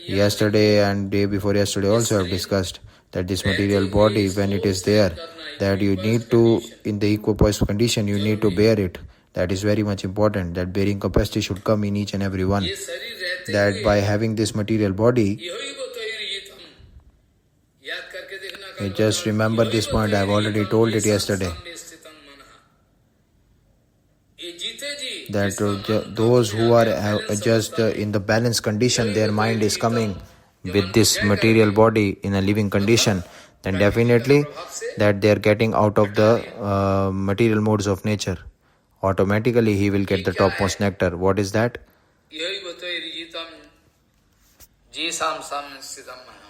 Yesterday and day before yesterday also I have discussed that this material body, when it is there, that you need to, in the equipoise condition, you need to bear it. That is very much important. That bearing capacity should come in each and every one. ये शरीर रहते That by having this material body, यही वो तो हम याद करके देखना you just remember this point. I have already told it yesterday. ये जीते जी That those who are just in the balanced condition, their mind is coming with this material body in a living condition, then definitely that they are getting out of the material modes of nature. Automatically he will get the topmost nectar. What is that? यही बताए रिजितम जीसाम साम स्थितम मनः,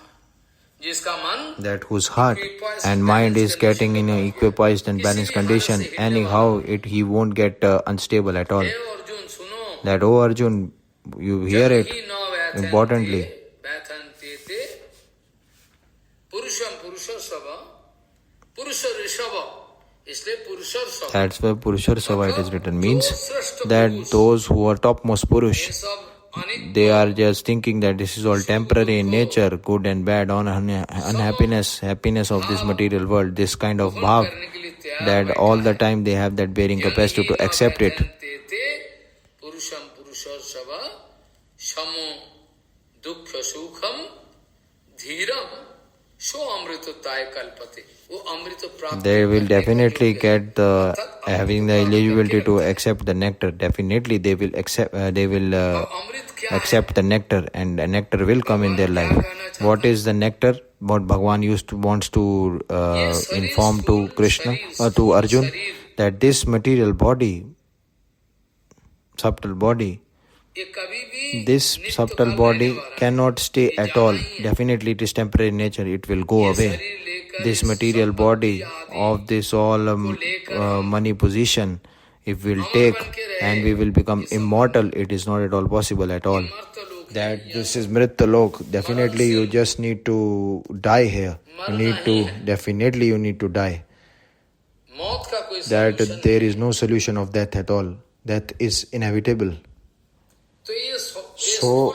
जिसका मन that whose heart and mind is getting in an equipoised and balanced condition, anyhow he won't get unstable at all. हे अर्जुन सुनो, That, oh Arjun, you hear it importantly. व्यथन्ते ते पुरुषम पुरुषर्षभ पुरुष ऋषभ, इसलिए पुरुषर्षभ, That's why Purusharsava it is written, means that those who are topmost Purush, ये सब अनित्य they are just thinking that this is all temporary in nature, good and bad, unhappiness, happiness of this material world, this kind of bhav, करने के लिए तैयार that all the time they have that bearing capacity to accept it. पुरुषम पुरुषर्षभ समो दुख सुखम धीरम सो अमृतताय कल्पते, वो अमृत प्राप्त They will definitely get the having the eligibility to accept the nectar. Definitely they will accept. अमृत क्या है? Accept the nectar, and the nectar will come in their life. What is the nectar? What Bhagavan wants to inform to Krishna or to Arjun, that this material body, subtle body, ये कभी भी this नित्य subtle का body रहने वाला है। cannot stay at all. Definitely it is temporary in nature. It will go away. This material body of this all money position, if we'll take and we will become immortal, it is not at all possible at all. That this is Mritta Lok. Definitely you just need to die here. You need to die. मौत का कोई That solution there is no solution of death at all. Death is inevitable. तो ये So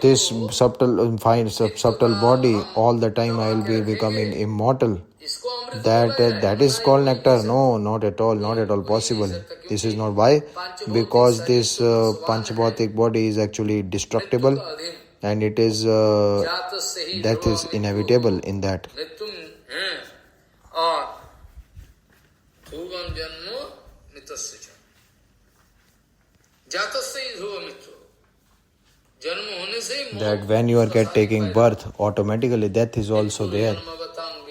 this subtle body, all the time I will be becoming immortal. इसको अमृत That is called nectar. No, not at all possible. This is not why, because this Panchabhautik body is actually destructible, and it is जात से ही death is inevitable in that. मृत्यु है और ध्रुवम जन्म मृतस्य च, जातस्य ही ध्रुव मृत्यु, जन्म होने से ही That when you are taking birth, automatically death is also there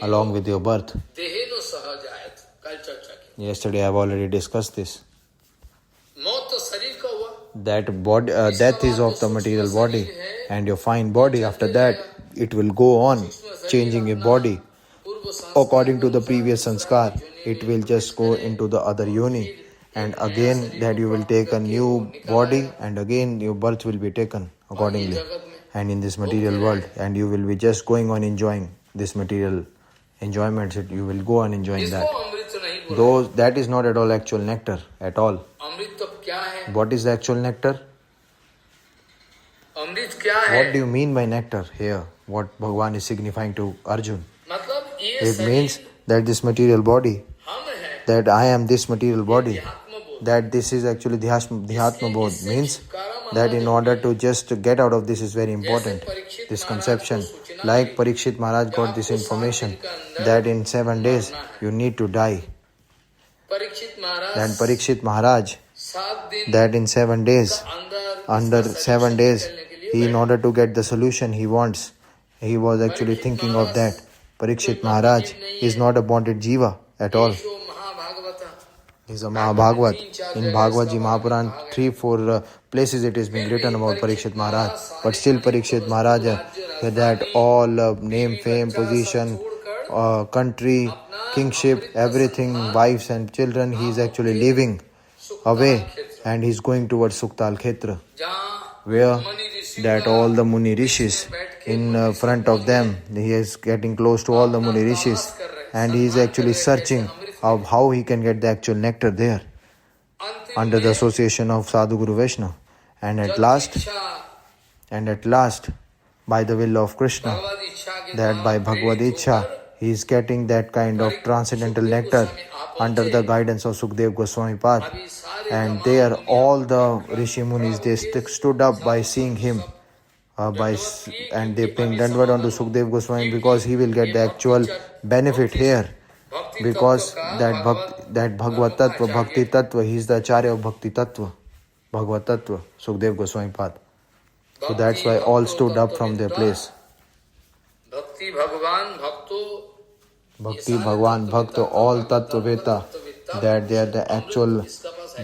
along with your birth. देहेनु सहजायत, कल चर्चा की। Yesterday I have already discussed this. मौत तो शरीर का हुआ, That body, death is of the material body, and your fine body, after that it will go on changing your body पूर्व संस्कार according to the previous sanskar. It will just go into the other yoni, and again that you will take a new body, and again your birth will be taken accordingly, and in this material world, and you will be just going on enjoying this material enjoyments. You will go on enjoying इसको that. अमृत नहीं बोला। Those, that is not at all actual nectar at all. अमृत तो क्या है? What is the actual nectar? अमृत क्या है? What do you mean by nectar here? What Bhagavan is signifying to Arjun? मतलब ये It means शरीर that this material body, हम है, that I am this material body, Atmabodh. that this is actually Dhyatma Bodh, means that in order to just get out of this is very important, this conception. Like Parikshit Maharaj got this information that in 7 days you need to die. Parikshit Maharaj Then Parikshit Maharaj, 7 दिन that in 7 days, अंदर under 7 days, he, in order to get the solution he wants, he was actually thinking of that. Parikshit Maharaj is not a bonded jiva at all. जो महाभागवत He is a Mahabhagavat. In Bhagavad Ji Mahapuran, 3-4 places it is being written about Parikshit Maharaj. But still Parikshit Maharaj, that all name, fame, position, country, kingship, everything, wives and children, he is actually leaving away, and he is going towards Suktal Khetra, जहाँ where Mani Rishi that all the Muni Rishis in front of them, he is getting close to all the Muni Rishis, and he is actually searching of how he can get the actual nectar there अंतिम under the association of Sadhu Guru Vaishnava. And at last, by the will of Krishna, Bhagavad इच्छा के that by Bhagavad Ichha, he is getting that kind of transcendental nectar under the guidance of Sukdev Goswami Pad. अभी सारे And there all the Rishi Munis, they stood up by seeing him, and they paying Dandavad unto Sukdev Goswami, because he will get the actual benefit here, भक्ति because तत्व का that Bhagavad Tattva, Bhakti Tattva, he is the Acharya of Bhakti Tattva, Bhagavad Tattva, Sukdev Goswami Pad. So that's why all stood up from their place. भक्ति भगवान भक्तो Bhakti, Bhagwan, Bhakta, all Tattva Veta, that they are the actual,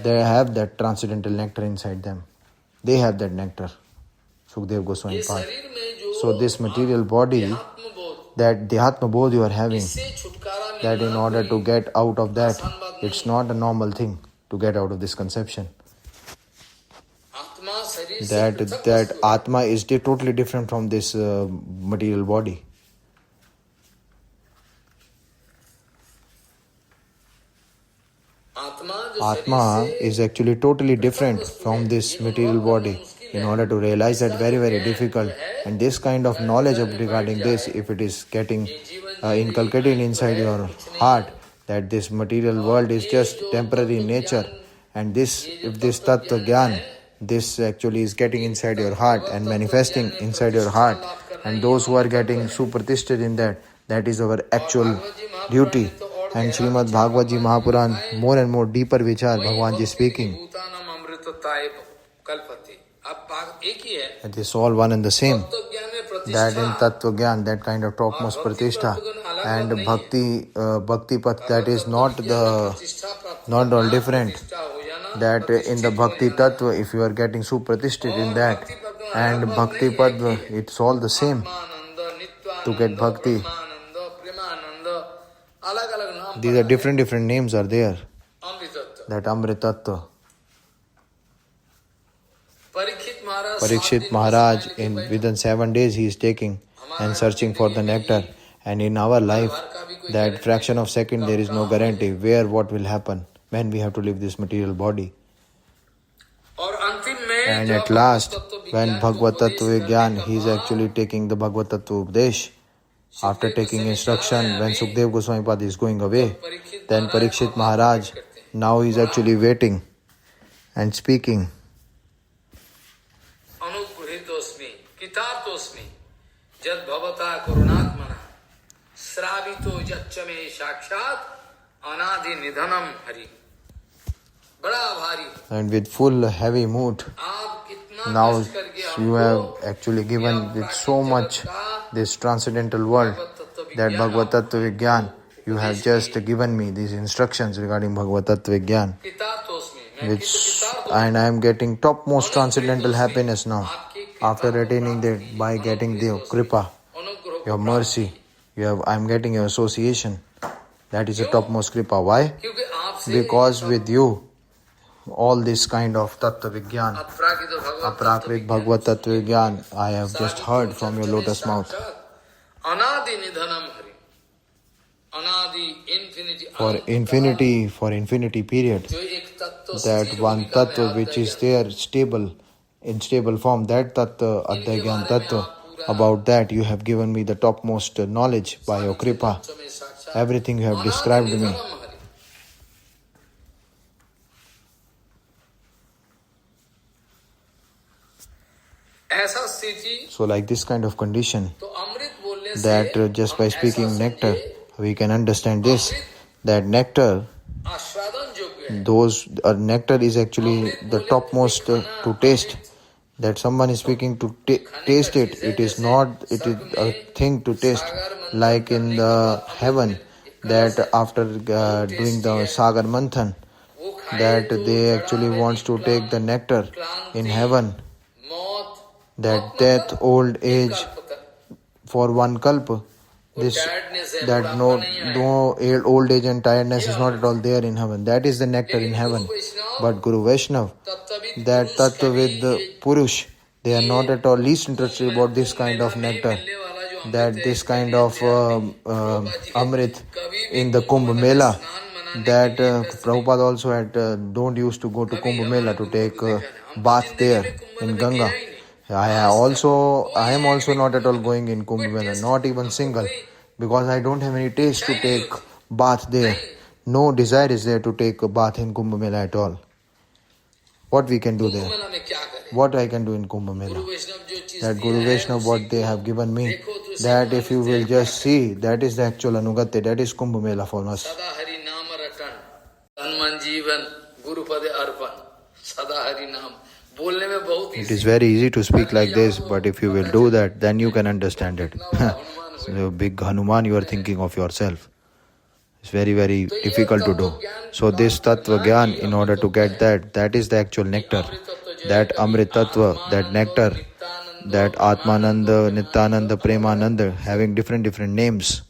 they have that transcendental nectar inside them. They have that nectar. Sukdev Goswami ये Pad. शरीर में जो So this material body, Atmabodh that Dhyatma bodh you are having, इससे छुटकारा that in मिलना order to कोई get out of that, आसान बात नहीं it's not a normal thing to get out of this conception. आत्मा शरीर से That पृथक that वस्तु है। Atma is totally different from this material body. आत्मा जो Atma शरीर से is actually totally different from this material body. In order to realize that, very, very difficult. And this kind of knowledge of regarding this, if it is getting inculcated inside your heart, that this material world is just temporary in nature, and this, if this Tattva Gyan, this actually is getting inside your heart and manifesting inside your heart, and those who are getting supratishthed in that, that is our actual duty. And Srimad Bhagavad Ji Mahapuran, more and more deeper vichar, Bhagwan Ji speaking. भूतानाम अमृतत्वाय कल्पते। अब बात एक ही है, It is all one and the same. तत्व ज्ञान में That in प्रतिष्ठा Tattva Gyan, that kind of topmost pratishtha, and bhakti path, that is not all different. That in the bhakti tattva, if you are getting supratishthed in that, and bhakti pad, it's all the same. To get bhakti, अलग अलग नाम these are different names are there. अमृतत्व। That Amrit Tattva. Parikshit Parikshit Maharaj, within 7 days he is taking and searching for the nectar. And in our life, that fraction of second, there is no guarantee where what will happen when we have to leave this material body. और अंतिम में And जब at last, तत्व when विज्ञान Bhagavad को Tattva उपदेश Vigyan, करने he is के actually taking the Bhagavad Tattva Upadesh. After taking instruction, when Sukdev Goswami Pad is going away, then Parikshit Maharaj, now he is actually waiting and speaking. अनुगृहीतोस्मि कितातोस्मि जद भवता करुणात्मना श्रावितो यच्च मे साक्षात अनादि निधनम हरि। बड़ा भारी, And with full heavy mood, आप कितना now कष्ट करके you हमको have actually given with so much this transcendental world, that Bhagavad Tattva Vigyan, you have just given me these instructions regarding Bhagavad Tattva Vigyan, कितातोस्मि मैं which, and I am getting topmost transcendental happiness now, after attaining that by getting the Kripa, अनुग्रह your mercy, I am getting your association. That is the topmost Kripa. Why? क्योंकि आपसे Because with you, all this kind of Tattva Vigyan, अपराकित Bhagavad Aprakrit Bhagavad Tattva Vigyan, I have just heard from your lotus mouth. अनादि निधनम हरि, अनादि infinity For infinity period, जो एक तत्व that one Tattva which is there stable, in stable form, that Tattva, Adhya Gyan Tattva, about that you have given me the topmost knowledge by your Kripa. Everything you have described me. ऐसा स्थिति So like this kind of condition, तो अमृत बोलने से that just by speaking nectar, we can understand this, that nectar, आस्वादन योग्य है। nectar is actually the topmost to taste. That someone is speaking to taste it, it is a thing to taste, like in the heaven, that after doing the Sagar Manthan, that they actually wants to take the nectar in heaven, मौत that death, old age, for one kalpa, this, that no old age and tiredness is not at all there in heaven. That is the nectar in heaven. But Guru Vaishnav, that Tattva with the Purush, they are not at all least interested about this kind of nectar. That this kind of Amrit in the Kumbh Mela, that Prabhupada also had don't used to go to Kumbh Mela to take bath there in Ganga. I am also not at all going in Kumbh Mela, not even single, because I don't have any taste to take bath there. No desire is there to take a bath in Kumbh Mela at all. What we can do there? What I can do in Kumbh Mela? That Guru Vaishnav, what they have given me, that if you will just see, that is the actual Anugatya, that is Kumbh Mela for us. सदा हरि नाम रटन तन मन जीवन गुरु पदे अर्पण सदा हरि नाम बोलने में बहुत It is very easy to speak like this, but if you will do that, then you can understand it. So big Hanuman you are thinking of yourself. It's very, very difficult to do. So this Tattva Gyan, in order to get that is the actual nectar. That Amrit Tattva, that nectar, that Atmananda, Nityananda, Premananda, having different names.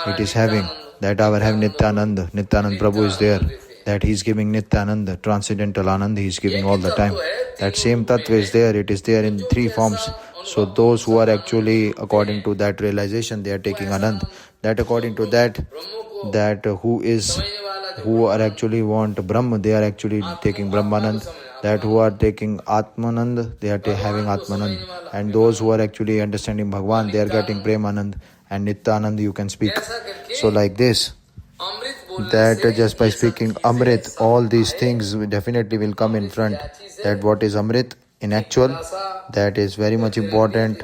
It is having that our have Nityananda, Nityananda Prabhu is there, that he is giving Nityananda, transcendental Ananda, he is giving all the time. That same Tattva is there, it is there in three forms. So those who are actually, according to that realization, they are taking Anand. That according to that who are actually want Brahma, they are actually taking Brahmanand. That who are taking Atmanand, they are having Atmanand. And those who are actually understanding Bhagwan, they are getting Premanand. And Nityanand you can speak. So like this, that just by speaking Amrit, all these things definitely will come in front. That what is Amrit in actual, that is very much important,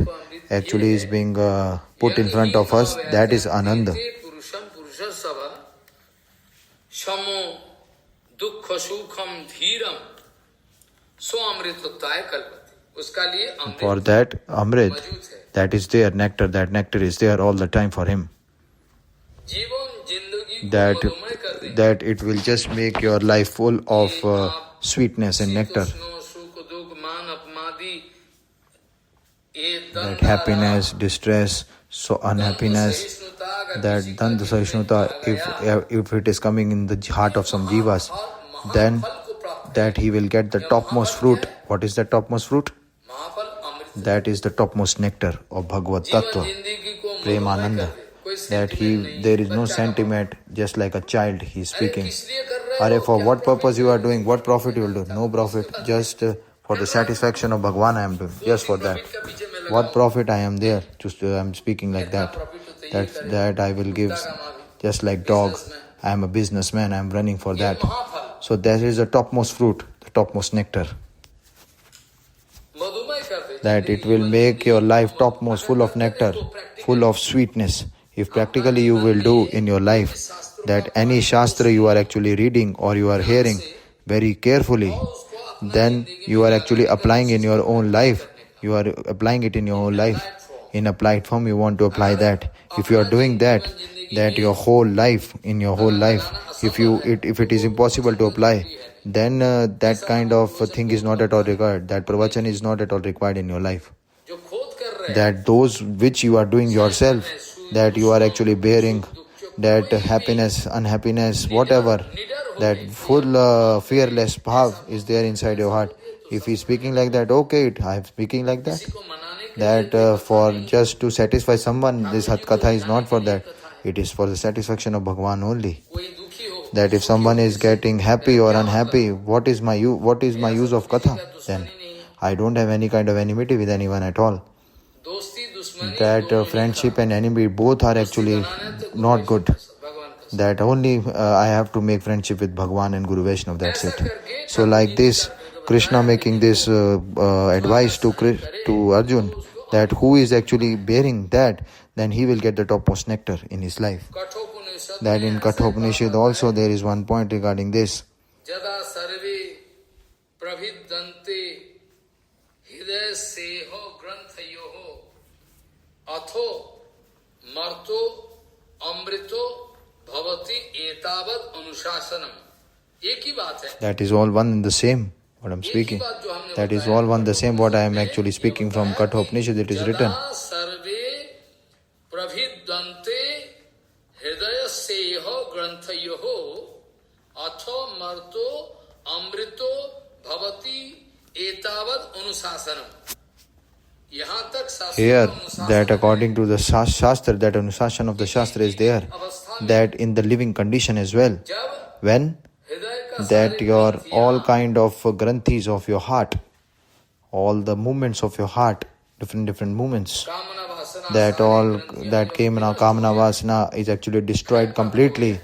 actually is being put in front of us. That is Ananda. For that Amrit, that is there, nectar, that nectar is there all the time for him. That it will just make your life full of sweetness and nectar. That happiness, distress, so unhappiness, that Danda Saishnuta, if it is coming in the heart of some jivas, then that he will get the topmost fruit. What is the topmost fruit? That is the topmost nectar of Bhagavad Tattva, Premananda. That there is no sentiment, just like a child he is speaking. Are for what purpose you are doing, what profit you will do? No profit, just for the satisfaction of Bhagwan I am doing, just for that. What profit I am there, just I am speaking like that. That I will give, just like dog, I am a businessman, I am running for that. So that is the topmost fruit, the topmost nectar. That it will make your life topmost, full of nectar, full of sweetness. If practically you will do in your life, that any Shastra you are actually reading or you are hearing very carefully, then you are actually applying in your own life. You are applying it in your own life. In a platform you want to apply that. If you are doing that your whole life, in your whole life, if it is impossible to apply, then that kind of thing is not at all required. That pravachan is not at all required in your life. That those which you are doing yourself, that you are actually bearing, that happiness, unhappiness, whatever, that full fearless bhav is there inside your heart. If he is speaking like that, okay, I am speaking like that. That for just to satisfy someone, this Katha is not for that. It is for the satisfaction of Bhagwan only. That if someone is getting happy or unhappy, what is my use of Katha? Then I don't have any kind of enmity with anyone at all. That friendship and enemy both are actually not good. That only I have to make friendship with Bhagwan and Guru Vaishnava, that's it. So like this, Krishna making this advice to Arjun, that who is actually bearing that, then he will get the topmost nectar in his life. That in Kathopanishad also there is one point regarding this. Jada sarve praviddante hidaya seho granthayoho atho marto amrito bhavati etavad anusasanam. That is all one and the same, what I am speaking. That is all one the same, what I am actually speaking from Kathopanishad, it is written. Here, that according to the Shastra, that Anusasana of the Shastra is there, that in the living condition as well. When? That your all kind of granthis of your heart, all the movements of your heart, different movements, that all that Kamana Vasana is actually destroyed completely.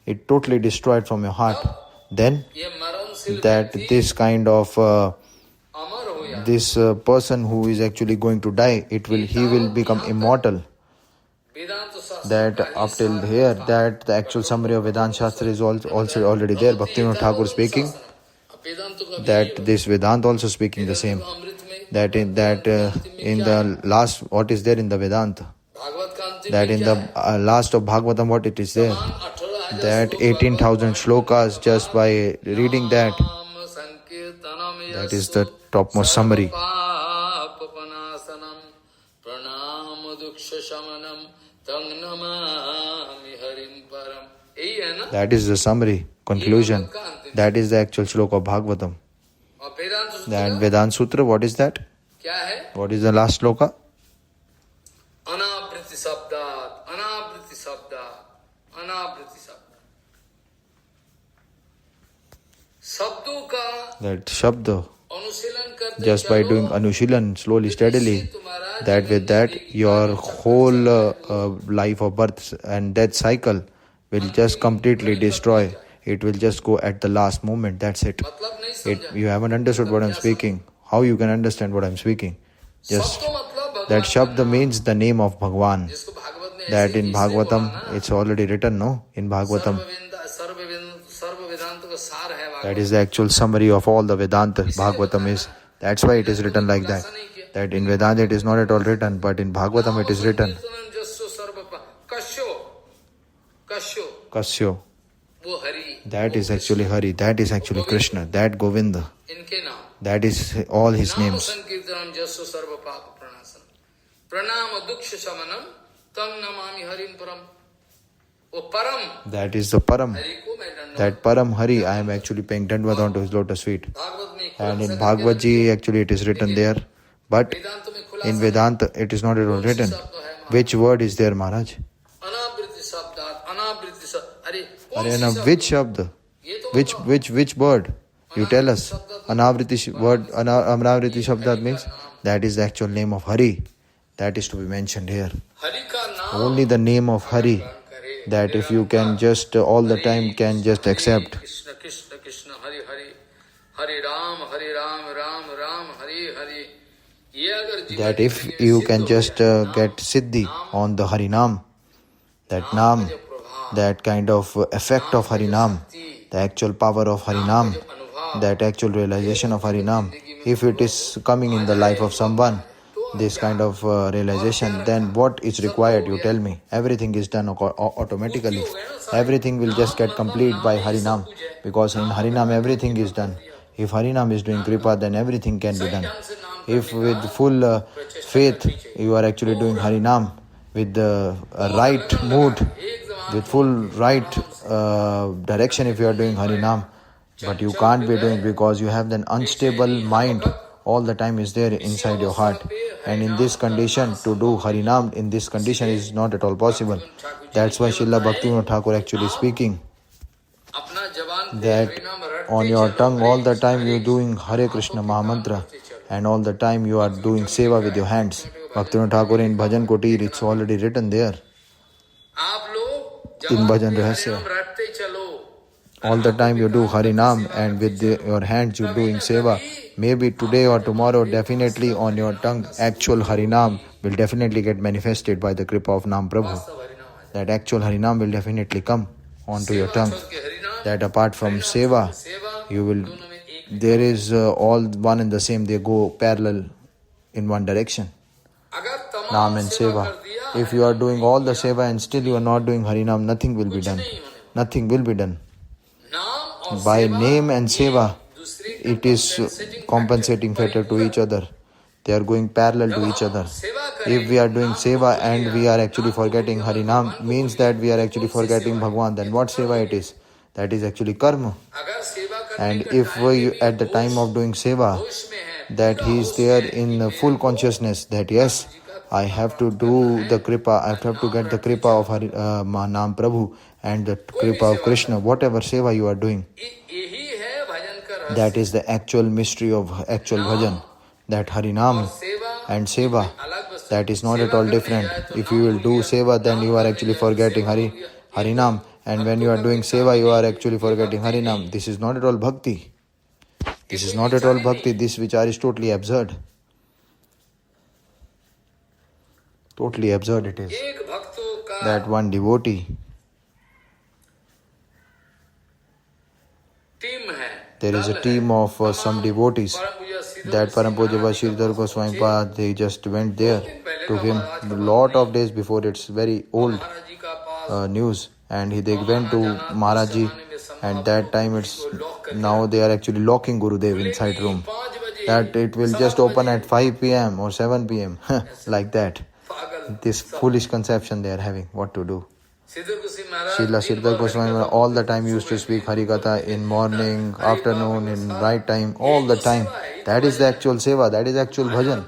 It totally destroyed from your heart. Then that this kind of this person who is actually going to die, he will become immortal. That up till here, that the actual summary of Vedanta Shastra is also already there. Bhaktivinoda Thakur speaking, that this Vedanta also speaking the same. That in the last, what is there in the Vedanta? That in the last of Bhagavatam, what it is there? That 18,000 shlokas, just by reading that, That is the topmost summary. Sarvapapanasanam pranam duksha shamanam tang namami harim param. यही है ना? That is the summary, conclusion. That is the actual shloka of Bhagavatam. और वेदांत सूत्र And Vedanta Sutra, what is that? क्या है? What is the last shloka? अनावृत्ति शब्दात, अनावृत्ति शब्दात, अनावृत्ति शब्दात. शब्दों का That Shabda, अनुशीलन करते just by doing Anushilan slowly, steadily, that with that your whole life of birth and death cycle will just completely destroy. It will just go at the last moment. That's it. मतलब नहीं समझा. You haven't understood what I'm speaking. How you can understand what I'm speaking? Just शब्द मतलब भगवान that Shabda means the name of Bhagwan. जिसको भागवत में That ऐसे in इसलिए Bhagavatam, बोला ना, it's already written, no? In Bhagavatam. सर्व वेदांत का सार है That Bhagavat. is the actual summary of all the Vedanta. Bhagavatam is. That's why it is written like that. That in Vedanta it is not at all written, but in Bhagavatam it is written. कश्यो कश्यो Kasyo. वो Hari That is actually Hari. That is actually Krishna. That Govinda. इनके नाम That is all his नाम names. संकीर्तनम जस्सो सर्व पाप प्रणाशन प्रणाम दुक्ष शमनम तम नमामि हरिम परम. वो परम That is the Param. Hari को मैं दंड. That Param Hari, I am actually paying Dandvat onto his lotus feet. Bhagavat में And in Bhagavad Ji, actually it is written there. But वेदांत में खुला in Vedanta, it is not at all written. Which word is there, Maharaj? अनावृत्ति शब्दात अनावृत्ति शब्द. अरे कौन Arey, सी now शब्द? which Shabda? ये तो Which word? You tell us. Word, Amravriti Shabdat means that is the actual name of Hari. That is to be mentioned here. Hari का नाम Only the name of Hari. That if you can just all the time can just accept. Krishna Krishna Krishna Hari Hari Hari Ram Ram Ram Hari Hari. ये अगर जीवन That if you can just get Siddhi on the Harinam, that Nam, that kind of effect of Harinam, the actual power of Harinam, that actual realization of Harinam, if it is coming in the life of someone, this kind of realization, then what is required, you tell me? Everything is done automatically. Everything will just get complete by Harinam, because in Harinam everything is done. If Harinam is doing Kripa, then everything can be done. If with full faith you are actually doing Harinam, with the right mood, with full right direction, if you are doing Harinam, but you can't be doing because you have an unstable mind all the time is there inside your heart, and in this condition to do Harinam in this condition is not at all possible. That's why Srila Bhaktivinoda Thakur actually speaking that on your tongue all the time you doing Hare Krishna Mahamantra, and all the time you are doing seva with your hands. Bhaktivinoda Thakur in Bhajan Kutir, it's already written there in Bhajan Rahasya. All the time you do Harinam and with your hands you doing seva. Maybe today or tomorrow, definitely on your tongue, actual Harinam will definitely get manifested by the kripa of Nam Prabhu. That actual Harinam will definitely come onto your tongue. That apart from seva, you will, there is all one and the same, they go parallel in one direction. Nam and seva. If you are doing all the seva and still you are not doing Harinam, nothing will be done. Nothing will be done. By name and seva, it is compensating factor to each other. They are going parallel to each other. If we are doing seva and we are actually forgetting Harinam, means that we are actually forgetting Bhagwan. Then what seva it is? That is actually karma. And if we at the time of doing seva, that he is there in full consciousness that yes, I have to do the kripa, I have to get the kripa of Nam Prabhu and the kripa of Krishna, whatever seva you are doing. That is the actual mystery of actual bhajan. That Harinam and seva, that is not at all different. If you will do seva, then you are actually forgetting Harinam. And when you are doing seva, you are actually forgetting Harinam. This is not at all bhakti. This is not at all bhakti. This vichar is totally absurd. Totally absurd it is. That one devotee, there is a team of some devotees. That Param Pujya Sridhar Goswami Pad, they just went there to him a lot of days before. It's very old news. And they went to Maharaji And that time it's now they are actually locking Gurudev inside room. That it will just open at 5 p.m. or 7 p.m. like that. This foolish conception they are having. What to do? Srila Siddhar Goswami Maharaj all the time used to speak Harikatha in morning, afternoon, in right time, all the time. That is the actual seva, that is actual bhajan.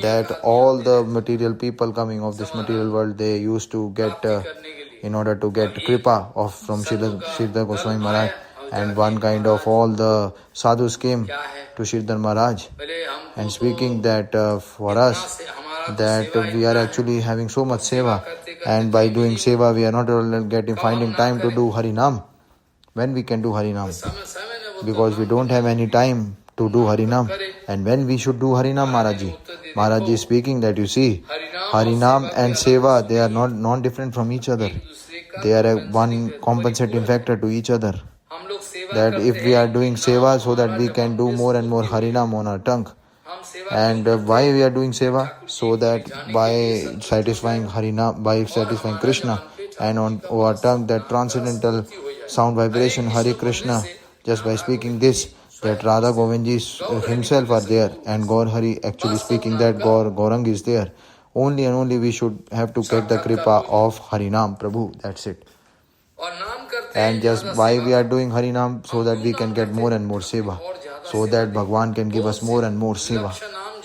That all the material people coming of this material world, they used to get, in order to get kripa of from Siddhar Goswami Maharaj. And one kind of all the sadhus came to Siddhar Maharaj and speaking that for us, that we are actually having so much seva, and by doing seva we are not finding time to do Harinam. When we can do Harinam? Because we don't have any time to do Harinam. And when we should do Harinam, Maharajji? Maharajji is speaking that you see, Harinam and seva, they are not non-different from each other. They are one compensating factor to each other. That if we are doing seva so that we can do more and more Harinam on our tongue. And why we are doing seva? So that by satisfying Harinam, by satisfying Krishna, and on our tongue that transcendental sound vibration Hare Krishna, just by speaking this, that Radha Govindji himself are there, and Gaur Hari actually speaking that Gaurang is there. Only and only we should have to get the kripa of Harinam Prabhu, that's it. And just why we are doing Harinam? So that we can get more and more seva, so that Bhagwan can give us more and more seva.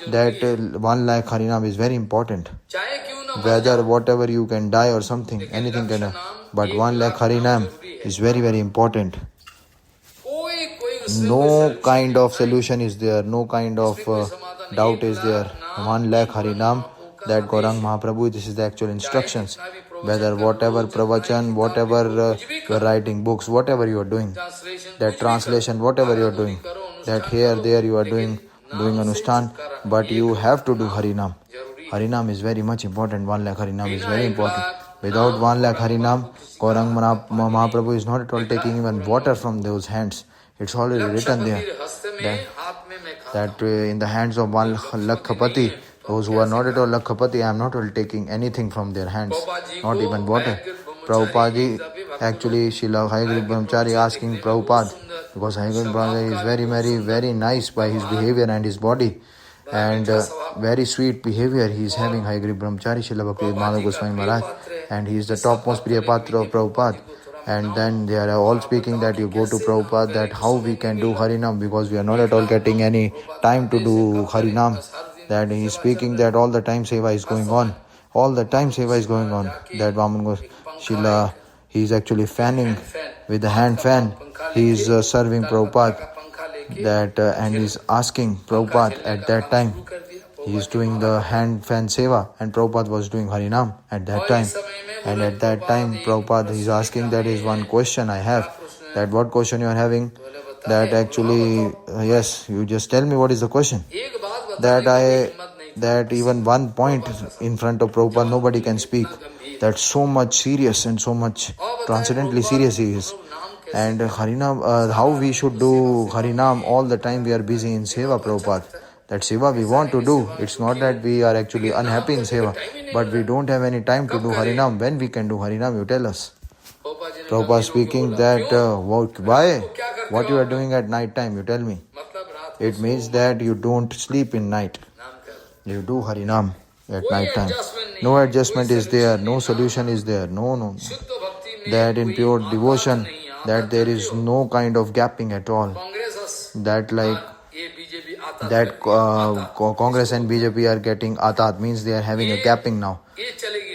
That 1 lakh Harinam is very important. Whether whatever you can die or something, anything can, but 1 lakh Harinam is very, very important. No kind of solution is there, no kind of doubt is there. 1 lakh Harinam, that Gaurang Mahaprabhu, this is the actual instructions. Whether whatever pravachan, whatever you are writing books, whatever you are doing, that translation, whatever you are doing, that here, there you are doing Anushthan, but you have to do Harinam. Harinam is very much important. 1 lakh Harinam is very important. Without 1 lakh Harinam, Gaurang Mahaprabhu is not at all taking even water from those hands. It's already written there that in the hands of 1 Lakhapati, those who are not at all Lakhapati, I am not at all taking anything from their hands, not even water. Prabhupada, actually, Srila Hayagriva Brahmachari asking Prabhupada, because Hayagriva Brahmachari is very, very, very nice by his behavior and his body, and very sweet behavior he is having, Hayagriva Brahmachari, Srila Bhakti Goswami Maharaj, and he is the topmost Priya Patra of Prabhupada. And then they are all speaking that you go to Prabhupada, that how we can do Harinam, because we are not at all getting any time to do Harinam. That he is speaking that all the time seva is going on. All the time seva is going on. That Vaman Shila, he is actually fanning with the hand fan. He is serving Prabhupada. That and he is asking Prabhupada at that time. He is doing the hand fan seva, and Prabhupada was doing Harinam at that time. And at that time, Prabhupada is asking, that is one question I have. That what question you are having? That actually, yes, you just tell me what is the question. That even one point in front of Prabhupada, nobody can speak. That's so much serious and so much transcendently serious he is. And Harinam, how we should do Harinam all the time, we are busy in seva, Prabhupada. That seva we want to do. It's not that we are actually unhappy in seva, but we don't have any time to do Harinam. When we can do Harinam, you tell us. Prabhupada speaking that, why? What you are doing at night time, you tell me. It means that you don't sleep in night. You do Harinam at night time. No adjustment is there, no solution is there, no. That in pure devotion, that there is no kind of gapping at all. That like, that Congress and BJP are getting atat, means they are having a gapping now.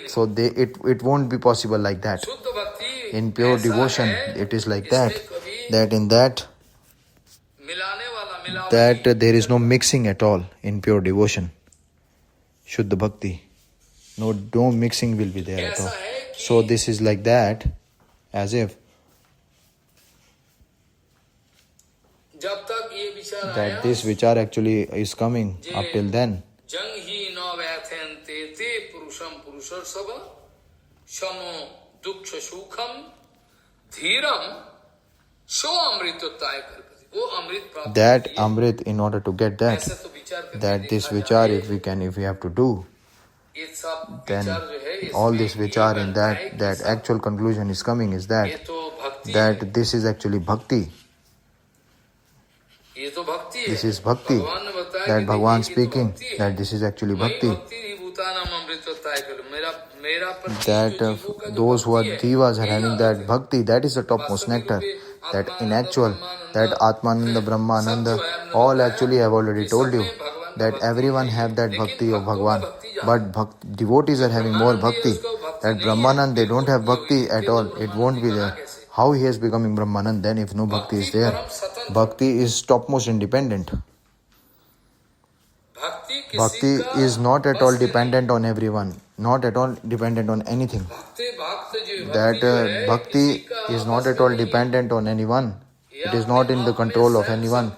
So it won't be possible like that. In pure devotion, it is like that. That in that there is no mixing at all in pure devotion. Shuddha Bhakti. No mixing will be there at all. So this is like that, as if that this vichar actually is coming up till then. That Amrit, in order to get that this vichar, if we have to do, then all this vichar in that actual conclusion is coming is that that this is actually bhakti. ये तो भक्ति है. This is bhakti. भगवान ने बताया That कि Bhagavan देखिए, ये तो speaking भक्ति है. that this is actually मयि bhakti. भक्ति भूतानाम अमृतत्वाय खलु. मेरा प्रति That जो जीवों का जो those who are भक्ति है, divas are यही having अमृत that है. bhakti, that is the topmost nectar. That in actual, that Atmananda, Brahmananda, all actually have already told you that everyone have that bhakti of Bhagavan. But devotees are having more bhakti. That Brahmanand, they don't have bhakti at all. It won't be there. How he is becoming Brahmanand then if no bhakti is there? Bhakti is topmost independent. Bhakti is not at all dependent on everyone. Not at all dependent on anything. That bhakti is not at all dependent on anyone. It is not in the control of anyone.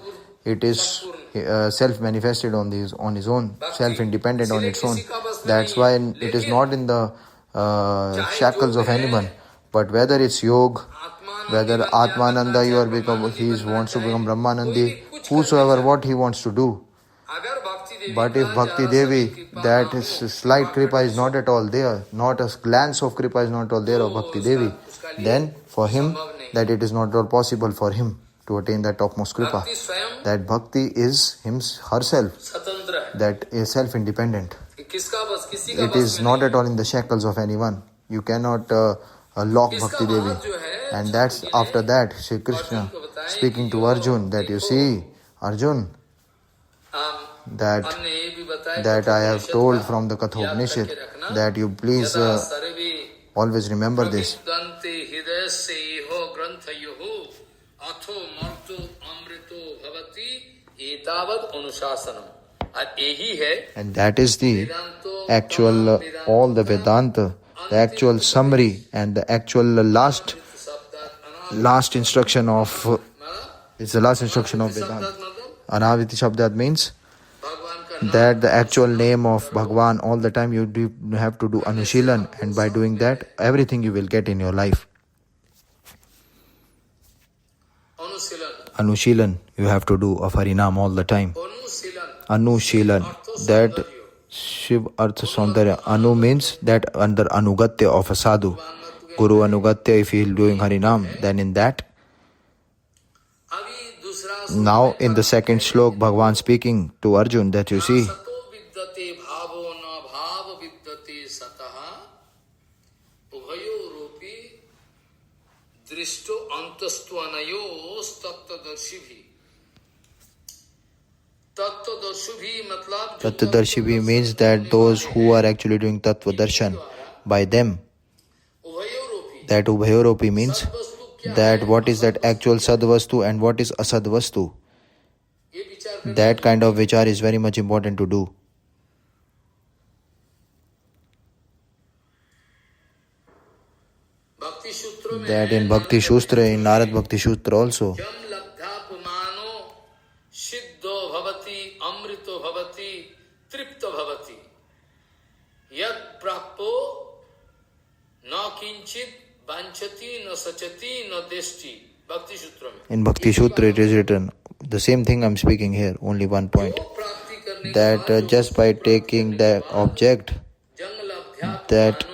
It is self-manifested on his own, self-independent on its own. That's why it is not in the shackles of anyone. But whether it's yoga, whether Atmananda you are become, he wants to become Brahmanandi, whosoever what he wants to do. But if Bhakti Devi, that is slight kripa is not at all there, not a glance of kripa is not at all there of Bhakti Devi, then for him that it is not at all possible for him to attain that topmost kripa. That Bhakti is herself, that is self-independent. It is not at all in the shackles of anyone. You cannot lock Bhakti Devi. And that's after that, Shri Krishna speaking to Arjun, that you see, Arjun, that I have told from the Kathopanishad, that you please always remember this. And that is the actual, all the Vedanta, the actual summary and the actual last instruction of, it's the last instruction of Vedanta. Anaviti Shabdat means that the actual name of Bhagwan, all the time you have to do Anushilan, and by doing that, everything you will get in your life. Anushilan you have to do of Harinam all the time. Anushilan, that Shiv Artha Saundarya. Anu means that under Anugatya of a sadhu. Guru Anugatya, if he is doing Harinam, then in that. Now in the second slok, Bhagavan speaking to Arjun, that you see, Tattvadarshibhi means that those who are actually doing Tattva Darshan, by them, that Ubhayoropi means that what is that actual Sadvastu and what is Asadvastu. That kind of vichar is very much important to do. That in Bhakti Shustra, in Narad Bhakti Shustra also, in Bhakti Sutra it is written, the same thing I am speaking here, only one point, that just by taking the object, that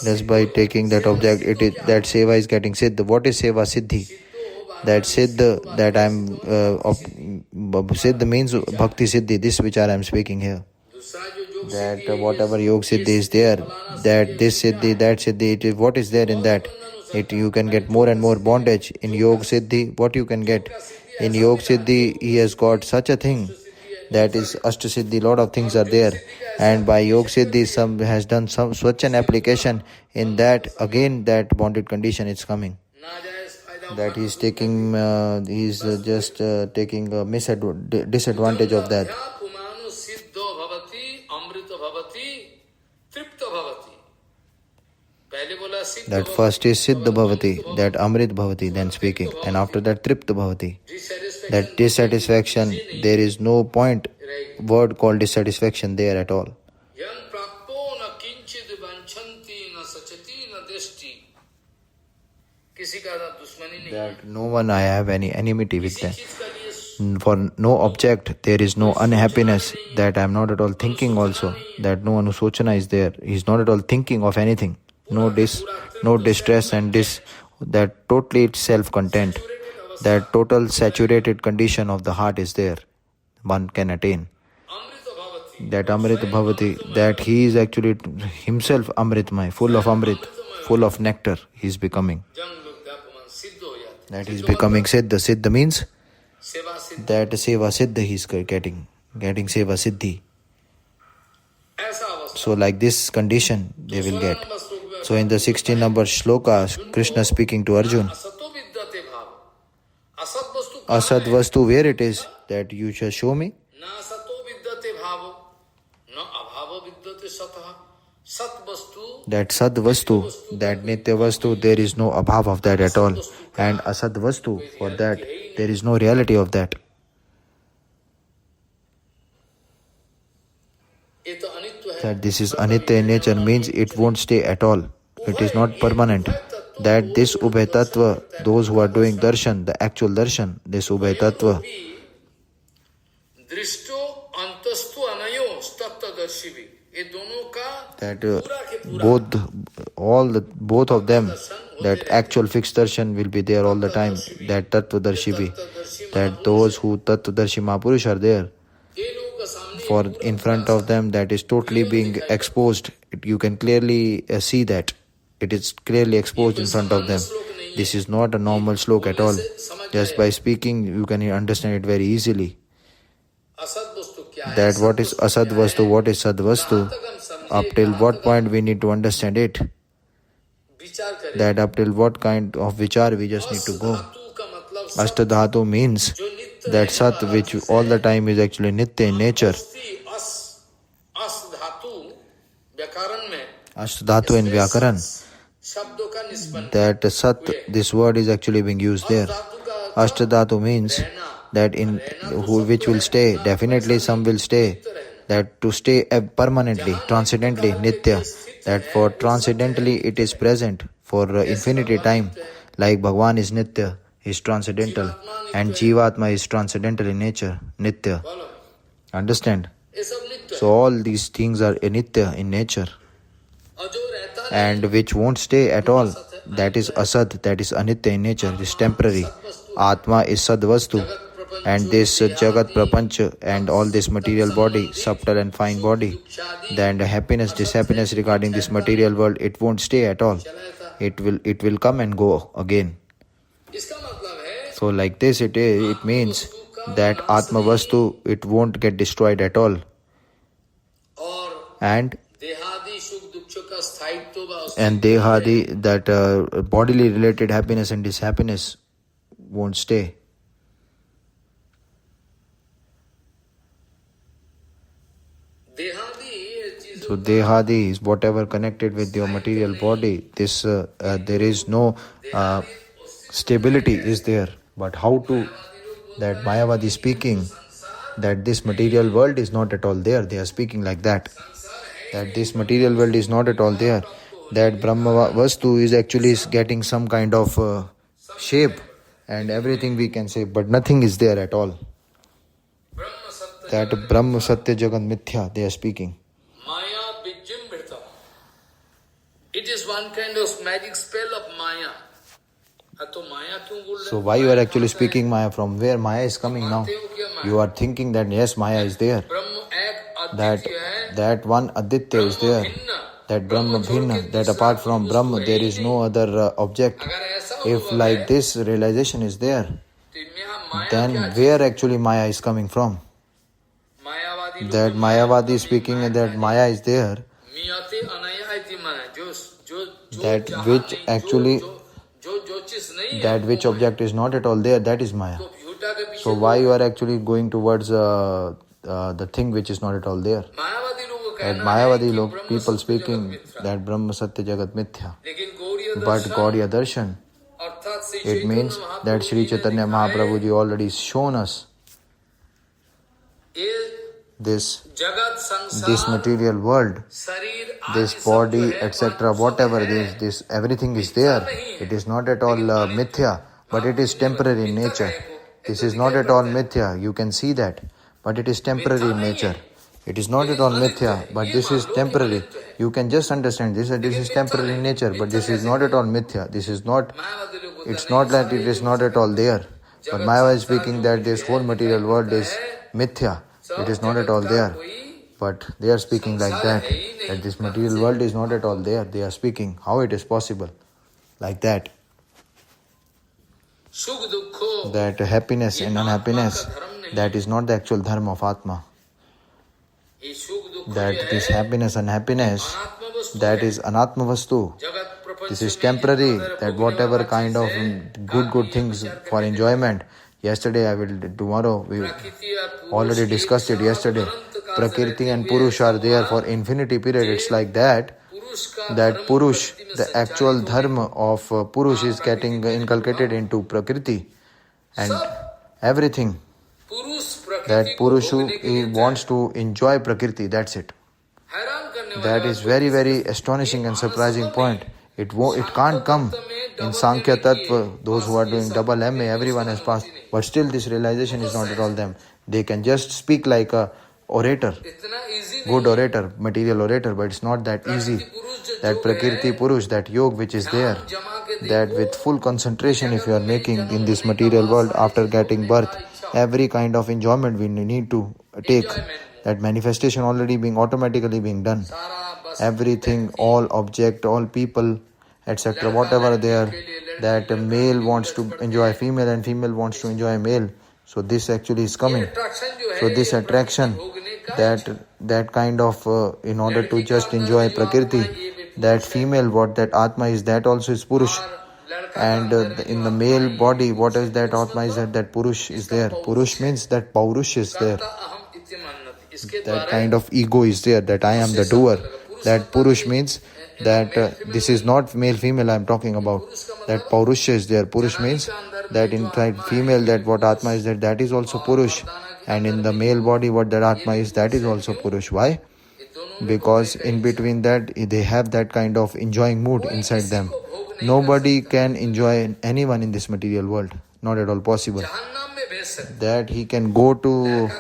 just by taking that object, it is that seva is getting siddha. What is seva siddhi? That siddha, that I am siddha means bhakti siddhi, this which I am speaking here. That whatever yoga siddhi is there, that this siddhi, that siddhi, it is what is there in that. You can get more and more bondage. In yoga siddhi, what you can get? In yoga siddhi, he has got such a thing, that is ashta siddhi, lot of things are there. And by yoga siddhi, some has done such an application in that, again that bonded condition is coming. That he is taking, just taking a disadvantage of that. That first is Siddha Bhavati, that Amrit Bhavati, then speaking. And after that Tripta Bhavati. That dissatisfaction, there is no point, word called dissatisfaction there at all. That no one I have any enmity with them. For no object, there is no unhappiness, that I am not at all thinking also, that no anusochana is there. He is not at all thinking of anything. no distress and that totally self-content, that total saturated condition of the heart is there, one can attain. That Amrit Bhavati, that he is actually himself Amritmay, full of Amrit, full of nectar, he is becoming. That he is becoming Siddha. Siddha means that Seva Siddha he is getting Seva Siddhi. So like this condition they will get. So in the 16th number shloka, Krishna speaking to Arjun, Asad Vastu, where it is that you shall show me? That Sad Vastu, that Nitya Vastu, there is no abhav of that at all. And Asad Vastu, for that, there is no reality of that. That this is Anitya in nature means it won't stay at all. It is not permanent. That this Ubhay Tattva, those who are doing darshan, the actual darshan, this Ubhay Tattva, that both of them, that actual fixed darshan will be there all the time, that Tattvadarshi, that those who Tattvadarshi Mahapurush are there, for in front of them that is totally being exposed. You can clearly see that. It is clearly exposed in front of them. This is not a normal slok at all. Just by speaking, you can understand it very easily. That what is Asad Vastu, what is Sad Vastu, up till what point we need to understand it. That up till what kind of vichar we just need to go. Ashtadhatu means that Sat, which all the time is actually Nitya in nature. Ashtadhatu in Vyakaran, that Sat, this word is actually being used there. Ashtadhatu means that which will stay, definitely some will stay, that to stay permanently, transcendently, Nitya, that for transcendently it is present for infinity time, like Bhagwan is Nitya, he is transcendental, and Jivatma is transcendental in nature, Nitya. Understand? So all these things are Nitya in nature, and which won't stay at all. That is Asad, that is Anitya in nature, it is temporary. Atma is Sadvastu, and this Jagat Prapancha and all this material body, subtle and fine body, then the happiness, dishappiness regarding this material world, it won't stay at all. It will come and go again. So like this it means that Atma Vastu, it won't get destroyed at all. And Dehadi, that bodily related happiness and dishappiness won't stay. So Dehadi is whatever connected with your material body. This there is no stability is there. But how to, that Mayavadi speaking, that this material world is not at all there. They are speaking like that. That this material world is not at all there. That Brahma Vastu is actually getting some kind of shape and everything we can say, but nothing is there at all. That Brahma Satya Jagat Mithya, they are speaking. It is one kind of magic spell of Maya. So why you are actually speaking Maya? From where Maya is coming now? You are thinking that yes, Maya is there. That one Aditya is there. That Brahma Bhinna, that apart from Brahma there is no other object. If like this realization is there, then where actually Maya is coming from? That Mayavadi is speaking that Maya is there. That which actually, that which object is not at all there, that is Maya. So why you are actually going towards the thing which is not at all there? That Mayavadi people speaking that Brahma Satya Jagat Mithya. But Gauriya Darshan, it means that Sri Chaitanya Mahaprabhu ji already shown us this material world, this body, etc., whatever it is, this everything is there. It is not at all mithya, but it is temporary in nature. This is not at all mithya, you can see that, but it is temporary in nature. It is not at all mithya, but this is temporary. You can just understand this is temporary in nature, but this is not at all mithya. This is not, it's not that it is not at all there. But Maya is speaking that this whole material world is mithya. It is not at all there. But they are speaking like that this material world is not at all there. They are speaking how it is possible. Like that. That happiness and unhappiness, that is not the actual dharma of Atma. That this happiness and unhappiness, that is anatma vastu. This is temporary, that whatever kind of good things for enjoyment. Yesterday tomorrow, we already discussed it yesterday. Prakriti and Purush are there for infinity period. It's like that Purush, the actual dharma of Purush is getting inculcated into Prakriti and everything. That Purushu wants to enjoy Prakriti, that's it. That is very, very astonishing and surprising point. It can't come in Sankhya Tattva. Those who are doing double MA, everyone has passed. But still this realization is not at all them. They can just speak like a orator, good orator, material orator, but it's not that easy. That Prakriti Purush, that yoga which is there, that with full concentration if you are making in this material world after getting birth, every kind of enjoyment we need to take, that manifestation already automatically being done. Everything, all object, all people, etc., whatever they are, that a male wants to enjoy female and female wants to enjoy male. So this actually is coming. So this attraction, that kind of, in order to just enjoy Prakriti, that female, what that Atma is, that also is Purush. And in the male body, what is that Atma is that Purush is there. Purush means that Paurush is there. That kind of ego is there, that I am the doer. That Purush means that this is not male female I am talking about. That Paurush is there. Purush means that inside female, that what Atma is there, that is also Purush. And in the male body, what that Atma is, that is also Purush. Why? Because in between that, they have that kind of enjoying mood inside them. Nobody can enjoy anyone in this material world. Not at all possible. That he can go to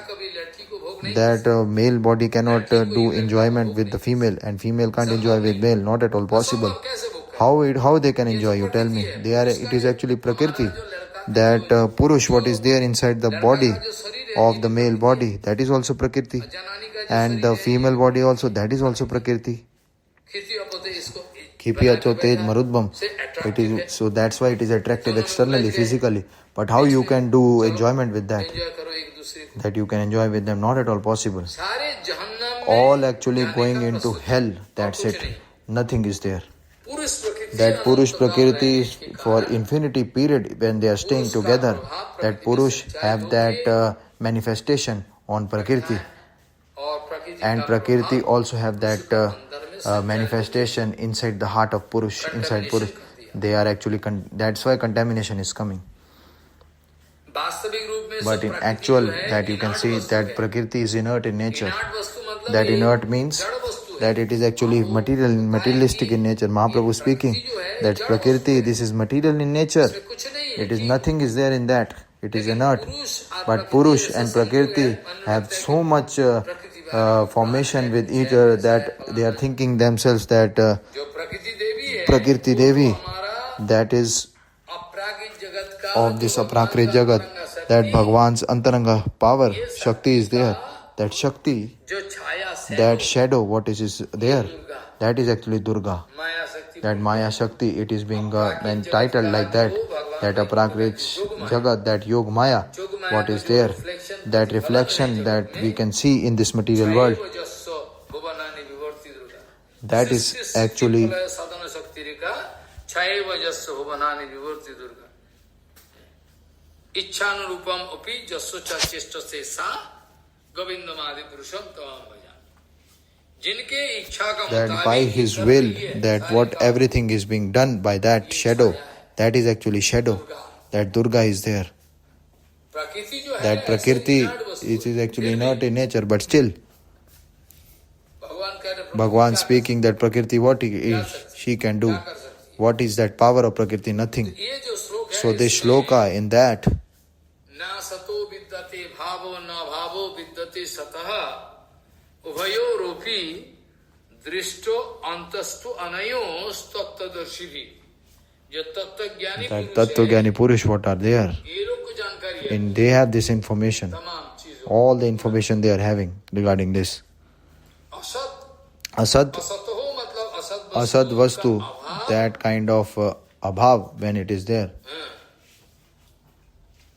that male body cannot do enjoyment with the female, and female can't enjoy with male. Not at all possible. How they can enjoy? You tell me. It is actually Prakriti. That Purush, what is there inside the body of the male body, that is also Prakriti. And the female body also, that is also Prakriti. Khipiyacho tej marudbam. It is, so that's why it is attractive externally, physically. But how you can do enjoyment with that? That you can enjoy with them, not at all possible. All actually going into hell, that's it. Nothing is there. That Purush Prakriti is for infinity period when they are staying together. That Purush have that manifestation on Prakriti. And Prakriti also have that manifestation inside the heart of Purush, inside Purush. They are actually, that's why contamination is coming. But in actual, that you can see that Prakriti is inert in nature. That inert means that it is actually materialistic in nature. Mahaprabhu speaking that Prakriti, this is material in nature. It is nothing is there in that. It is inert. But Purush and Prakriti have so much formation with each other that they are thinking themselves that Prakriti Devi, that is of this Aprakrit Jagat, that Bhagwan's Antaranga power, Shakti is there. That Shakti, that shadow, what is there, that is actually Durga. That Maya Shakti, it is being entitled like that. That Aprakrit Jagat, that Yog Maya, what is there, that reflection that we can see in this material world, that is actually that by his will, that what everything is being done by that shadow, that is actually shadow. That Durga is there. That Prakriti, it is actually not in nature, but still Bhagwan speaking that Prakriti, what she can do. What is that power of Prakriti? Nothing. So this shloka in that, उभयोरोपि दृष्टो अंतस्तु अनयो तत्वदर्शी जो तत्वज्ञानी That Tattvajnani Purush, what are there? ये लोग को जानकारी है And they have this information. तमाम चीजों All the information they are having regarding this. असत Asad, असत हो मतलब Asad Vastu, का अभाव, that kind of abhav when it is there.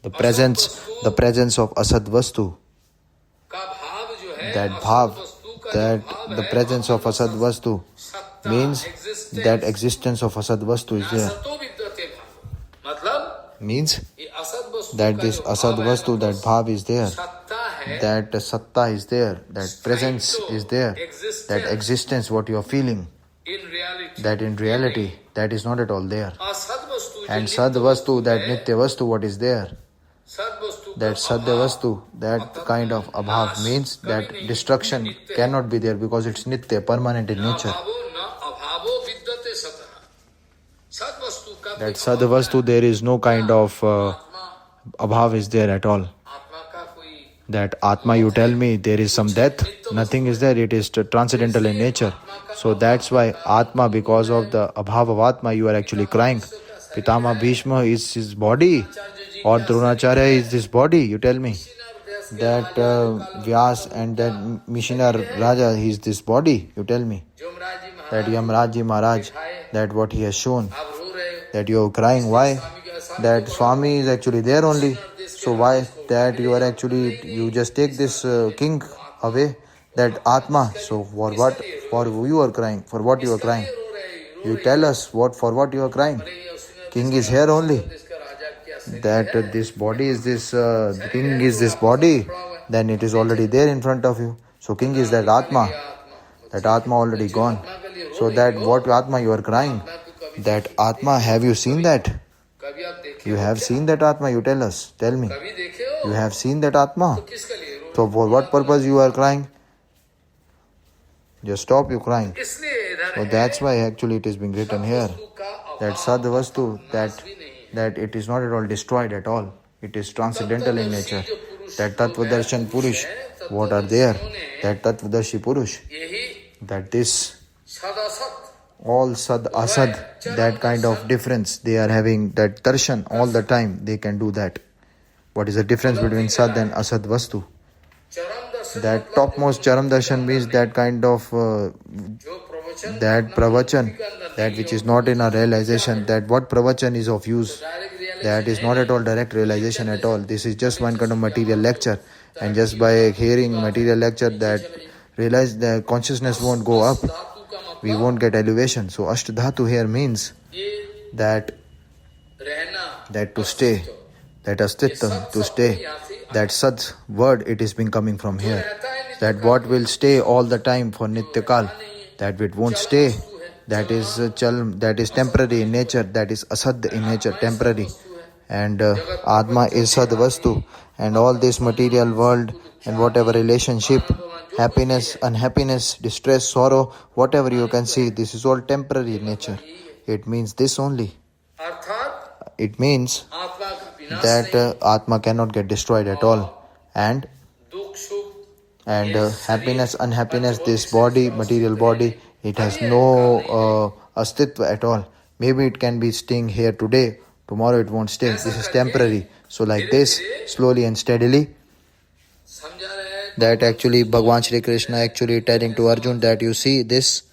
The presence of Asad Vastu, का भाव जो है that असत bhav, वस्तु का that जो भाव the है, presence of Asad Vastu सत्ता, means existence, that existence of Asad Vastu is there. असतो विद्यते भाव मतलब Means ये असत वस्तु that का this जो Asad भाव है, Vastu, that bhav is there. सत्ता है, That satta is there, that presence is there, that existence what you are feeling, in reality that in reality that is not at all there. असत वस्तु And जो sad नित्य vastu, वस्तु that है, nitya vastu what is there, सद वस्तु का that sadya अभाव, vastu, that kind of abhav नाश means कभी that नहीं, destruction नित्य है। cannot be there because it's nitya, permanent in न nature. अभावो न अभावो विद्यते सतः सद वस्तु का That कोई sad अभाव vastu नहीं। there is no kind of आत्मा abhav is there at all. आत्मा का कोई That Atma, you tell me there is some death, nothing is there, it is transcendental in nature. So that's why Atma, because of the abhav of Atma, you are actually crying. Pitama Bhishma is his body, or Dronacharya is this body, you tell me. That Vyas and that Mishinar Raja, he is this body, you tell me. That Yamraji Maharaj, that what he has shown, आप रो रहे हो that you are crying, why? That Swami is actually there only. So why that you are actually, you just take this king away, that Atma. So for what? For who you are crying? For what you are crying? You tell us what, for what you are crying. King is here only. इसका राजा क्या That this body is this, the king is this body, then it is already there in front of you. So king is that Atma. That Atma already gone. So that what Atma you are crying? That Atma, have you seen that? कभी आप देखे You have seen that Atma, you tell us. Tell me. कभी देखे हो You have seen that Atma. किसके लिए रो So for what purpose you are crying? Just stop you crying. इसलिए इधर So है that's why actually it is being written here. वस्तु का That अभाव Sad Vastu, नाश भी नहीं that it is not at all destroyed at all. It is transcendental in nature. That Tattvadarshan Purush, what are there? That Tattvadashi Purush, यही that this सदासत all Sad Asad, that kind of difference they are having, that darshan all the time they can do that. What is the difference between Sad and Asad Vastu? चरम दर्शन That topmost Charam Darshan means that kind of जो प्रवचन that pravachan, that which is not in our realization, that what pravachan is of use, direct realize that is not at all direct realization at all. This is just one kind of material lecture, and just by hearing material lecture, that realize the consciousness won't go up, धातु का मतलब we won't get elevation. So Ashtadhatu here means ये that रहना to stay, that astitvam, to stay, that Sad word, it is been coming from here. That what will stay all the time for Nityakal, that it won't stay, that is chal, that is temporary in nature, that is Asad in nature, temporary. And Atma is Sad Vastu, and all this material world and whatever relationship, happiness, unhappiness, distress, sorrow, whatever you can see, this is all temporary in nature. It means this only. अर्थात It means आत्मा का विनाश that Atma cannot get destroyed at all. And दुख सुख happiness, unhappiness, this body, material body, it has no astitva at all. Maybe it can be staying here today, tomorrow it won't stay. This is temporary. So like this, slowly and steadily, समझा रहे हैं that actually Bhagwan Shri Krishna actually telling to Arjun that you see this,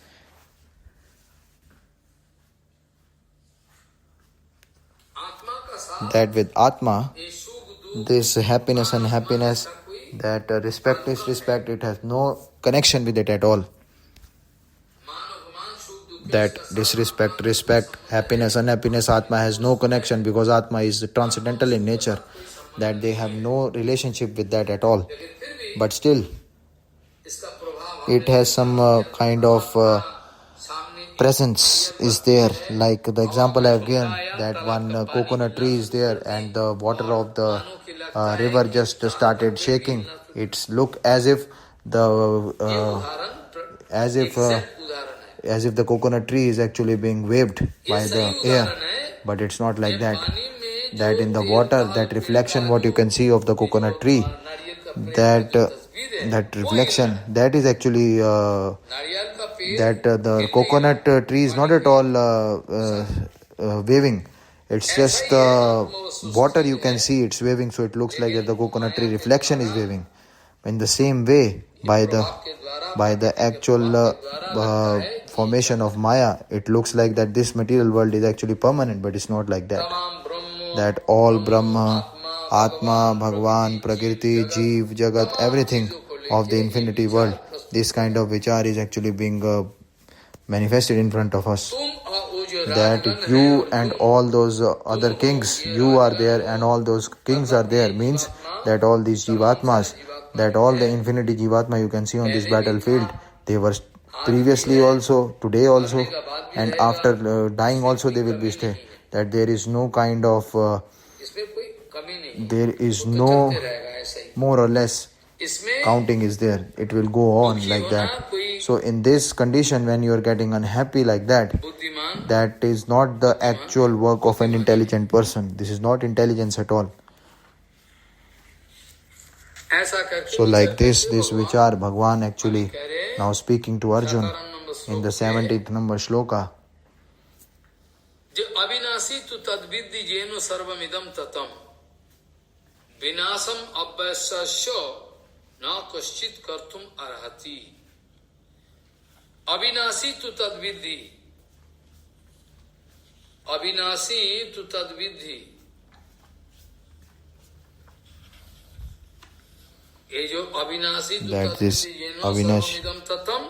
आत्मा का साथ that with Atma, ये सुख दुख this happiness and unhappiness, that respect is respect, it has no connection with it at all. मान अपमान सुख दुख That disrespect, respect, happiness, unhappiness, Atma has no connection because Atma is transcendental in nature. That they have no relationship with that at all. फिर भी But still, इसका प्रभाव it has some kind of सामने presence is there. Like the example I have given, that one coconut tree is there and the water of the river just started shaking. It's look as if the उदाहरण as if उदाहरण है as if the coconut tree is actually being waved by the air, but it's not like that. That in the water, that reflection what you can see of the coconut tree, that that reflection, that is actually नारियल का पेड़ that the coconut tree is not at all waving. It's just the water, you can see it's waving, so it looks like that the coconut tree reflection is waving. In the same way, by the actual formation of Maya, it looks like that this material world is actually permanent, but it's not like that. That all Brahma, Atma, Bhagwan, Prakriti, Jeev, Jagat, everything of the infinity world, this kind of vichar is actually being manifested in front of us. That you and all those other kings, you are there and all those kings are there, means that all these Jivatmas, that all the infinity Jivatma you can see on this battlefield, they were previously also, today also, and after dying also they will be stay. That there is no kind of, there is no more or less counting is there. It will go on like that. So in this condition, when you are getting unhappy like that, that is not the actual work of an intelligent person. This is not intelligence at all. So like this vichar, Bhagwan actually now speaking to Arjun in the 17th number shloka. अविनाशी तु तद्विद्धि येनो सर्वमिदं ततम विनाशम अव्ययस्य न कश्चित् कर्तुम अर्हति. अविनाशी तु तद्विद्धि, अविनाशी तु तद्विद्धि, ये जो अविनाशी तु तद्विद्धि येनो सर्वमिदं ततम,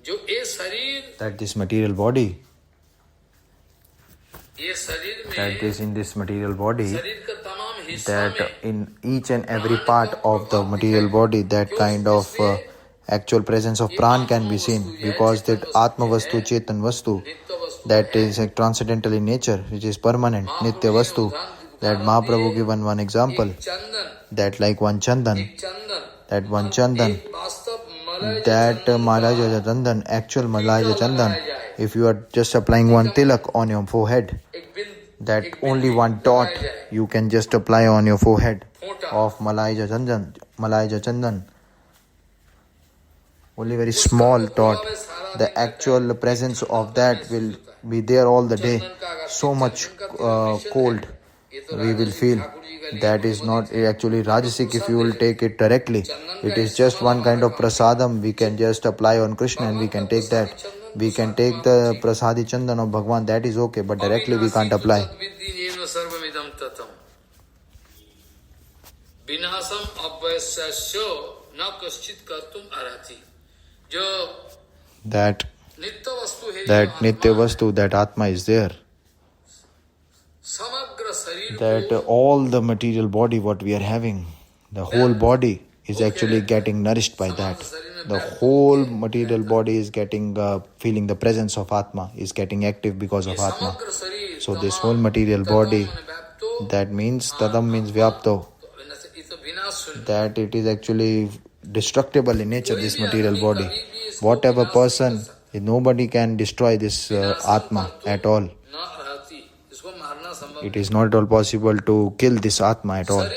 जो ये शरीर, that this material body, ये शरीर में, that is in this material body, शरीर का तमाम हिस्सा that में in each and every part of the material body, that kind of actual presence of pran can be seen, because that Atma Vastu, Chetan Vastu, that is a transcendental in nature, which is permanent, Nitya Vastu. That Mahaprabhu given one example, that like one Chandan, that one Chandan, that Malaja Chandan, actual Malaja Chandan, if you are just applying one tilak on your forehead, that only one dot you can just apply on your forehead of Malaja Chandan, only very small dot, the actual presence of that will be there all the day. So much cold we will feel. That is not actually Rajasic if you will take it directly. It is just one kind of prasadam we can just apply on Krishna and we can take that. We can take the prasadi chandan of Bhagwan, that is okay, but directly we can't apply. That Nitya Vastu, that Atma is there. That all the material body what we are having, the whole body is actually getting nourished by that. The whole material body is getting feeling the presence of Atma, is getting active because of Atma. So this whole material body, that means Tadam means Vyapto, that it is actually destructible in nature, this material body. Whatever person, nobody can destroy this Atma at all. It is not at all possible to kill this Atma at all.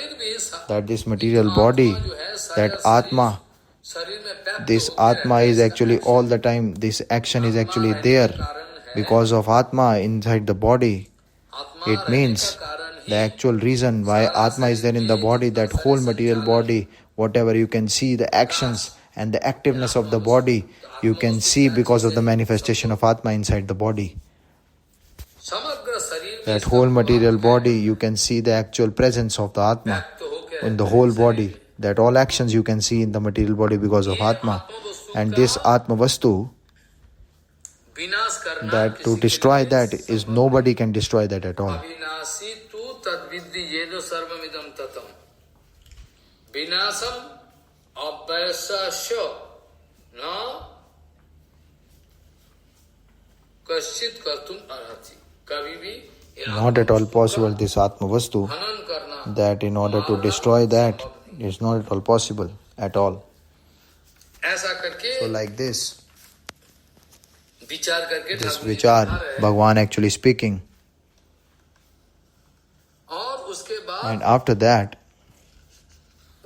That this material body, that Atma, this Atma is actually all the time, this action is actually there because of Atma inside the body. It means the actual reason why Atma is there in the body, that whole material body, whatever you can see, the actions and the activeness of the body, you can see because of the manifestation of Atma inside the body. That whole material body, you can see the actual presence of the Atma in the whole body. That all actions you can see in the material body because of Atma. And this Atma Vastu, that to destroy that is, nobody can destroy that at all. Not at all possible, this Atma Vastu, that in order to destroy that, is not at all possible at all. So like this vichar, Bhagwan actually speaking. And after that,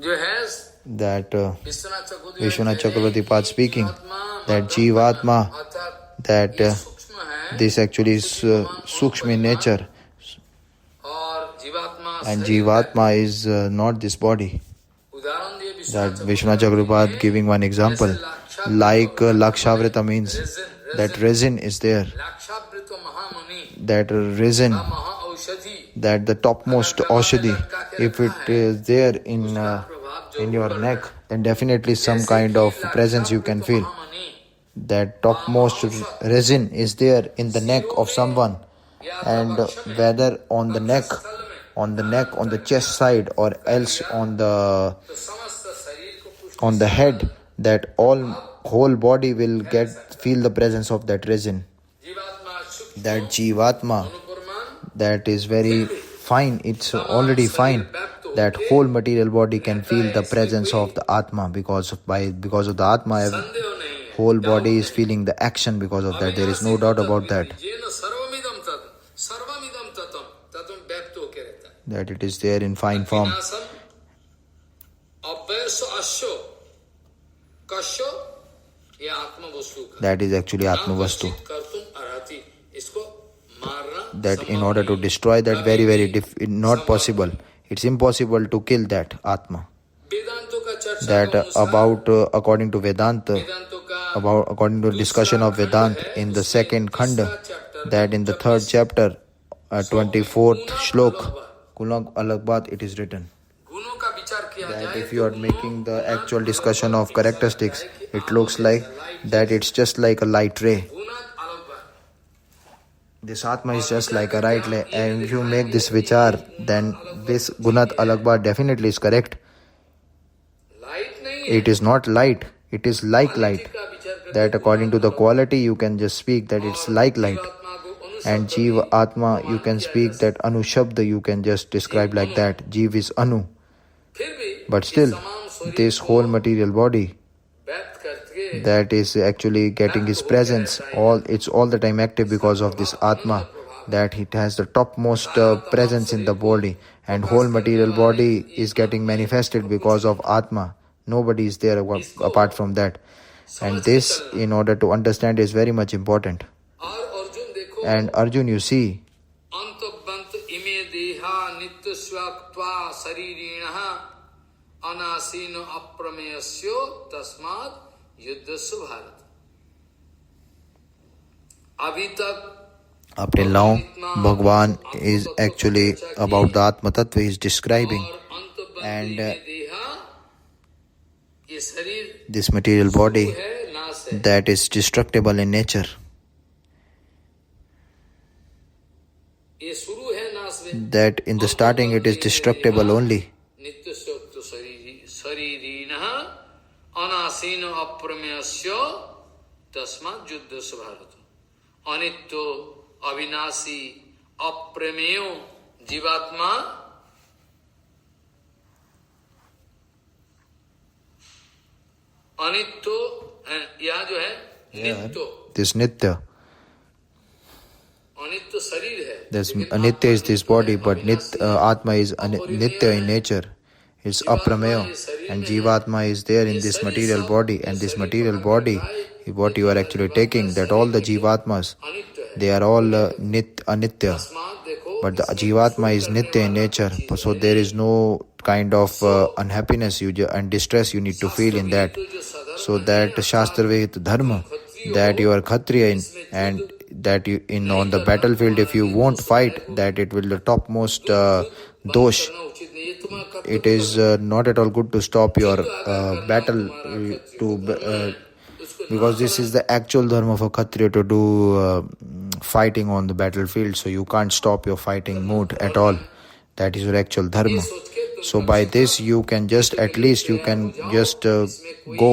जो है that Vishwanath Vishwanath Chakravarti Pad speaking, that जीवात्मा Jivatma, that this actually is Sukshma in nature, और जीवात्मा and Jivatma is not this body. उदाहरण दिए That Vishwanath Chakravarti giving one example, like Lakshavrita means that resin is there, लाक्षावृत महामुनि that resin, महाऔषधि that the topmost Aushadhi, if it is there in your neck, then definitely some kind of presence you can feel. That topmost resin is there in the neck of someone, and whether on the neck, on the chest side, or else on the head, that whole body will feel the presence of that resin. That Jivatma, that is very fine, it's already fine. That whole material body can feel the presence of the Atma, because of the Atma, whole body is feeling the action because of that. There is no doubt about that. That it is there in fine form. That is actually Atma Vastu. That in order to destroy that, very not possible. It's impossible to kill that Atma. That according to Vedanta, according to discussion of Vedanta in the second khanda, that in the third chapter, 24th shlok, Guna Alag Baat, it is written that if you are making the actual discussion of characteristics, it looks like that it's just like a light ray. This Atma is just like a light ray, and if you make this vichar, then this Gunat Alagba definitely is correct. It is not light, it is like light. That according to the quality you can just speak that it's like light. And Jiva Atma you can speak that Anu Shabda you can just describe like that. Jiv is Anu. But still, this whole material body that is actually getting his presence, it's all the time active because of this Atma, that it has the topmost presence in the body, and whole material body is getting manifested because of Atma. Nobody is there apart from that. And this, in order to understand, is very much important. And Arjun, you see, up till now, Bhagwan is actually about the Atma Tattva he is describing, and this material body that is destructible in nature, that in the starting it is destructible only. Anitto avinasi aprameyo jivatma anitto यहाँ जो है नित्य, this Nitya, अनित्य शरीर है. this Anitya is this body, but Atma is Nitya in nature. It's aprameyo, and Jivatma is there in this material body, and this material body, what you are actually taking, that all the Jivatmas, they are all Anitya, but the Jivatma is Nitya in nature, so there is no kind of unhappiness and distress you need to feel in that. So that Shastra Vehit Dharma, that you are Kshatriya and that you on the battlefield, if you won't fight, that it will the topmost dosh. It is not at all good to stop your battle because this is the actual dharma for Kshatriya to do fighting on the battlefield. So you can't stop your fighting mood at all. That is your actual dharma. So by this you can just go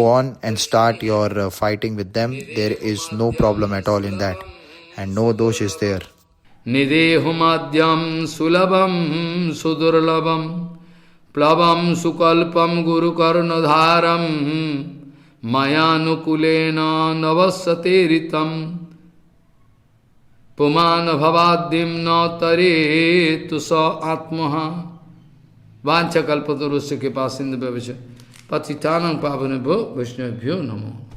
on and start your fighting with them. There is no problem at all in that, and no dosh is there. Nidehumadyam sulabam sudurlabam plavam sukalpam guru karnadharam mayanukulena navasateritam puman bhavadim na tare tusa atmaha Vancha kalpatarusya kripa sindhu bhavasya patitanam pavanebhyo vaishnavibhyo namo.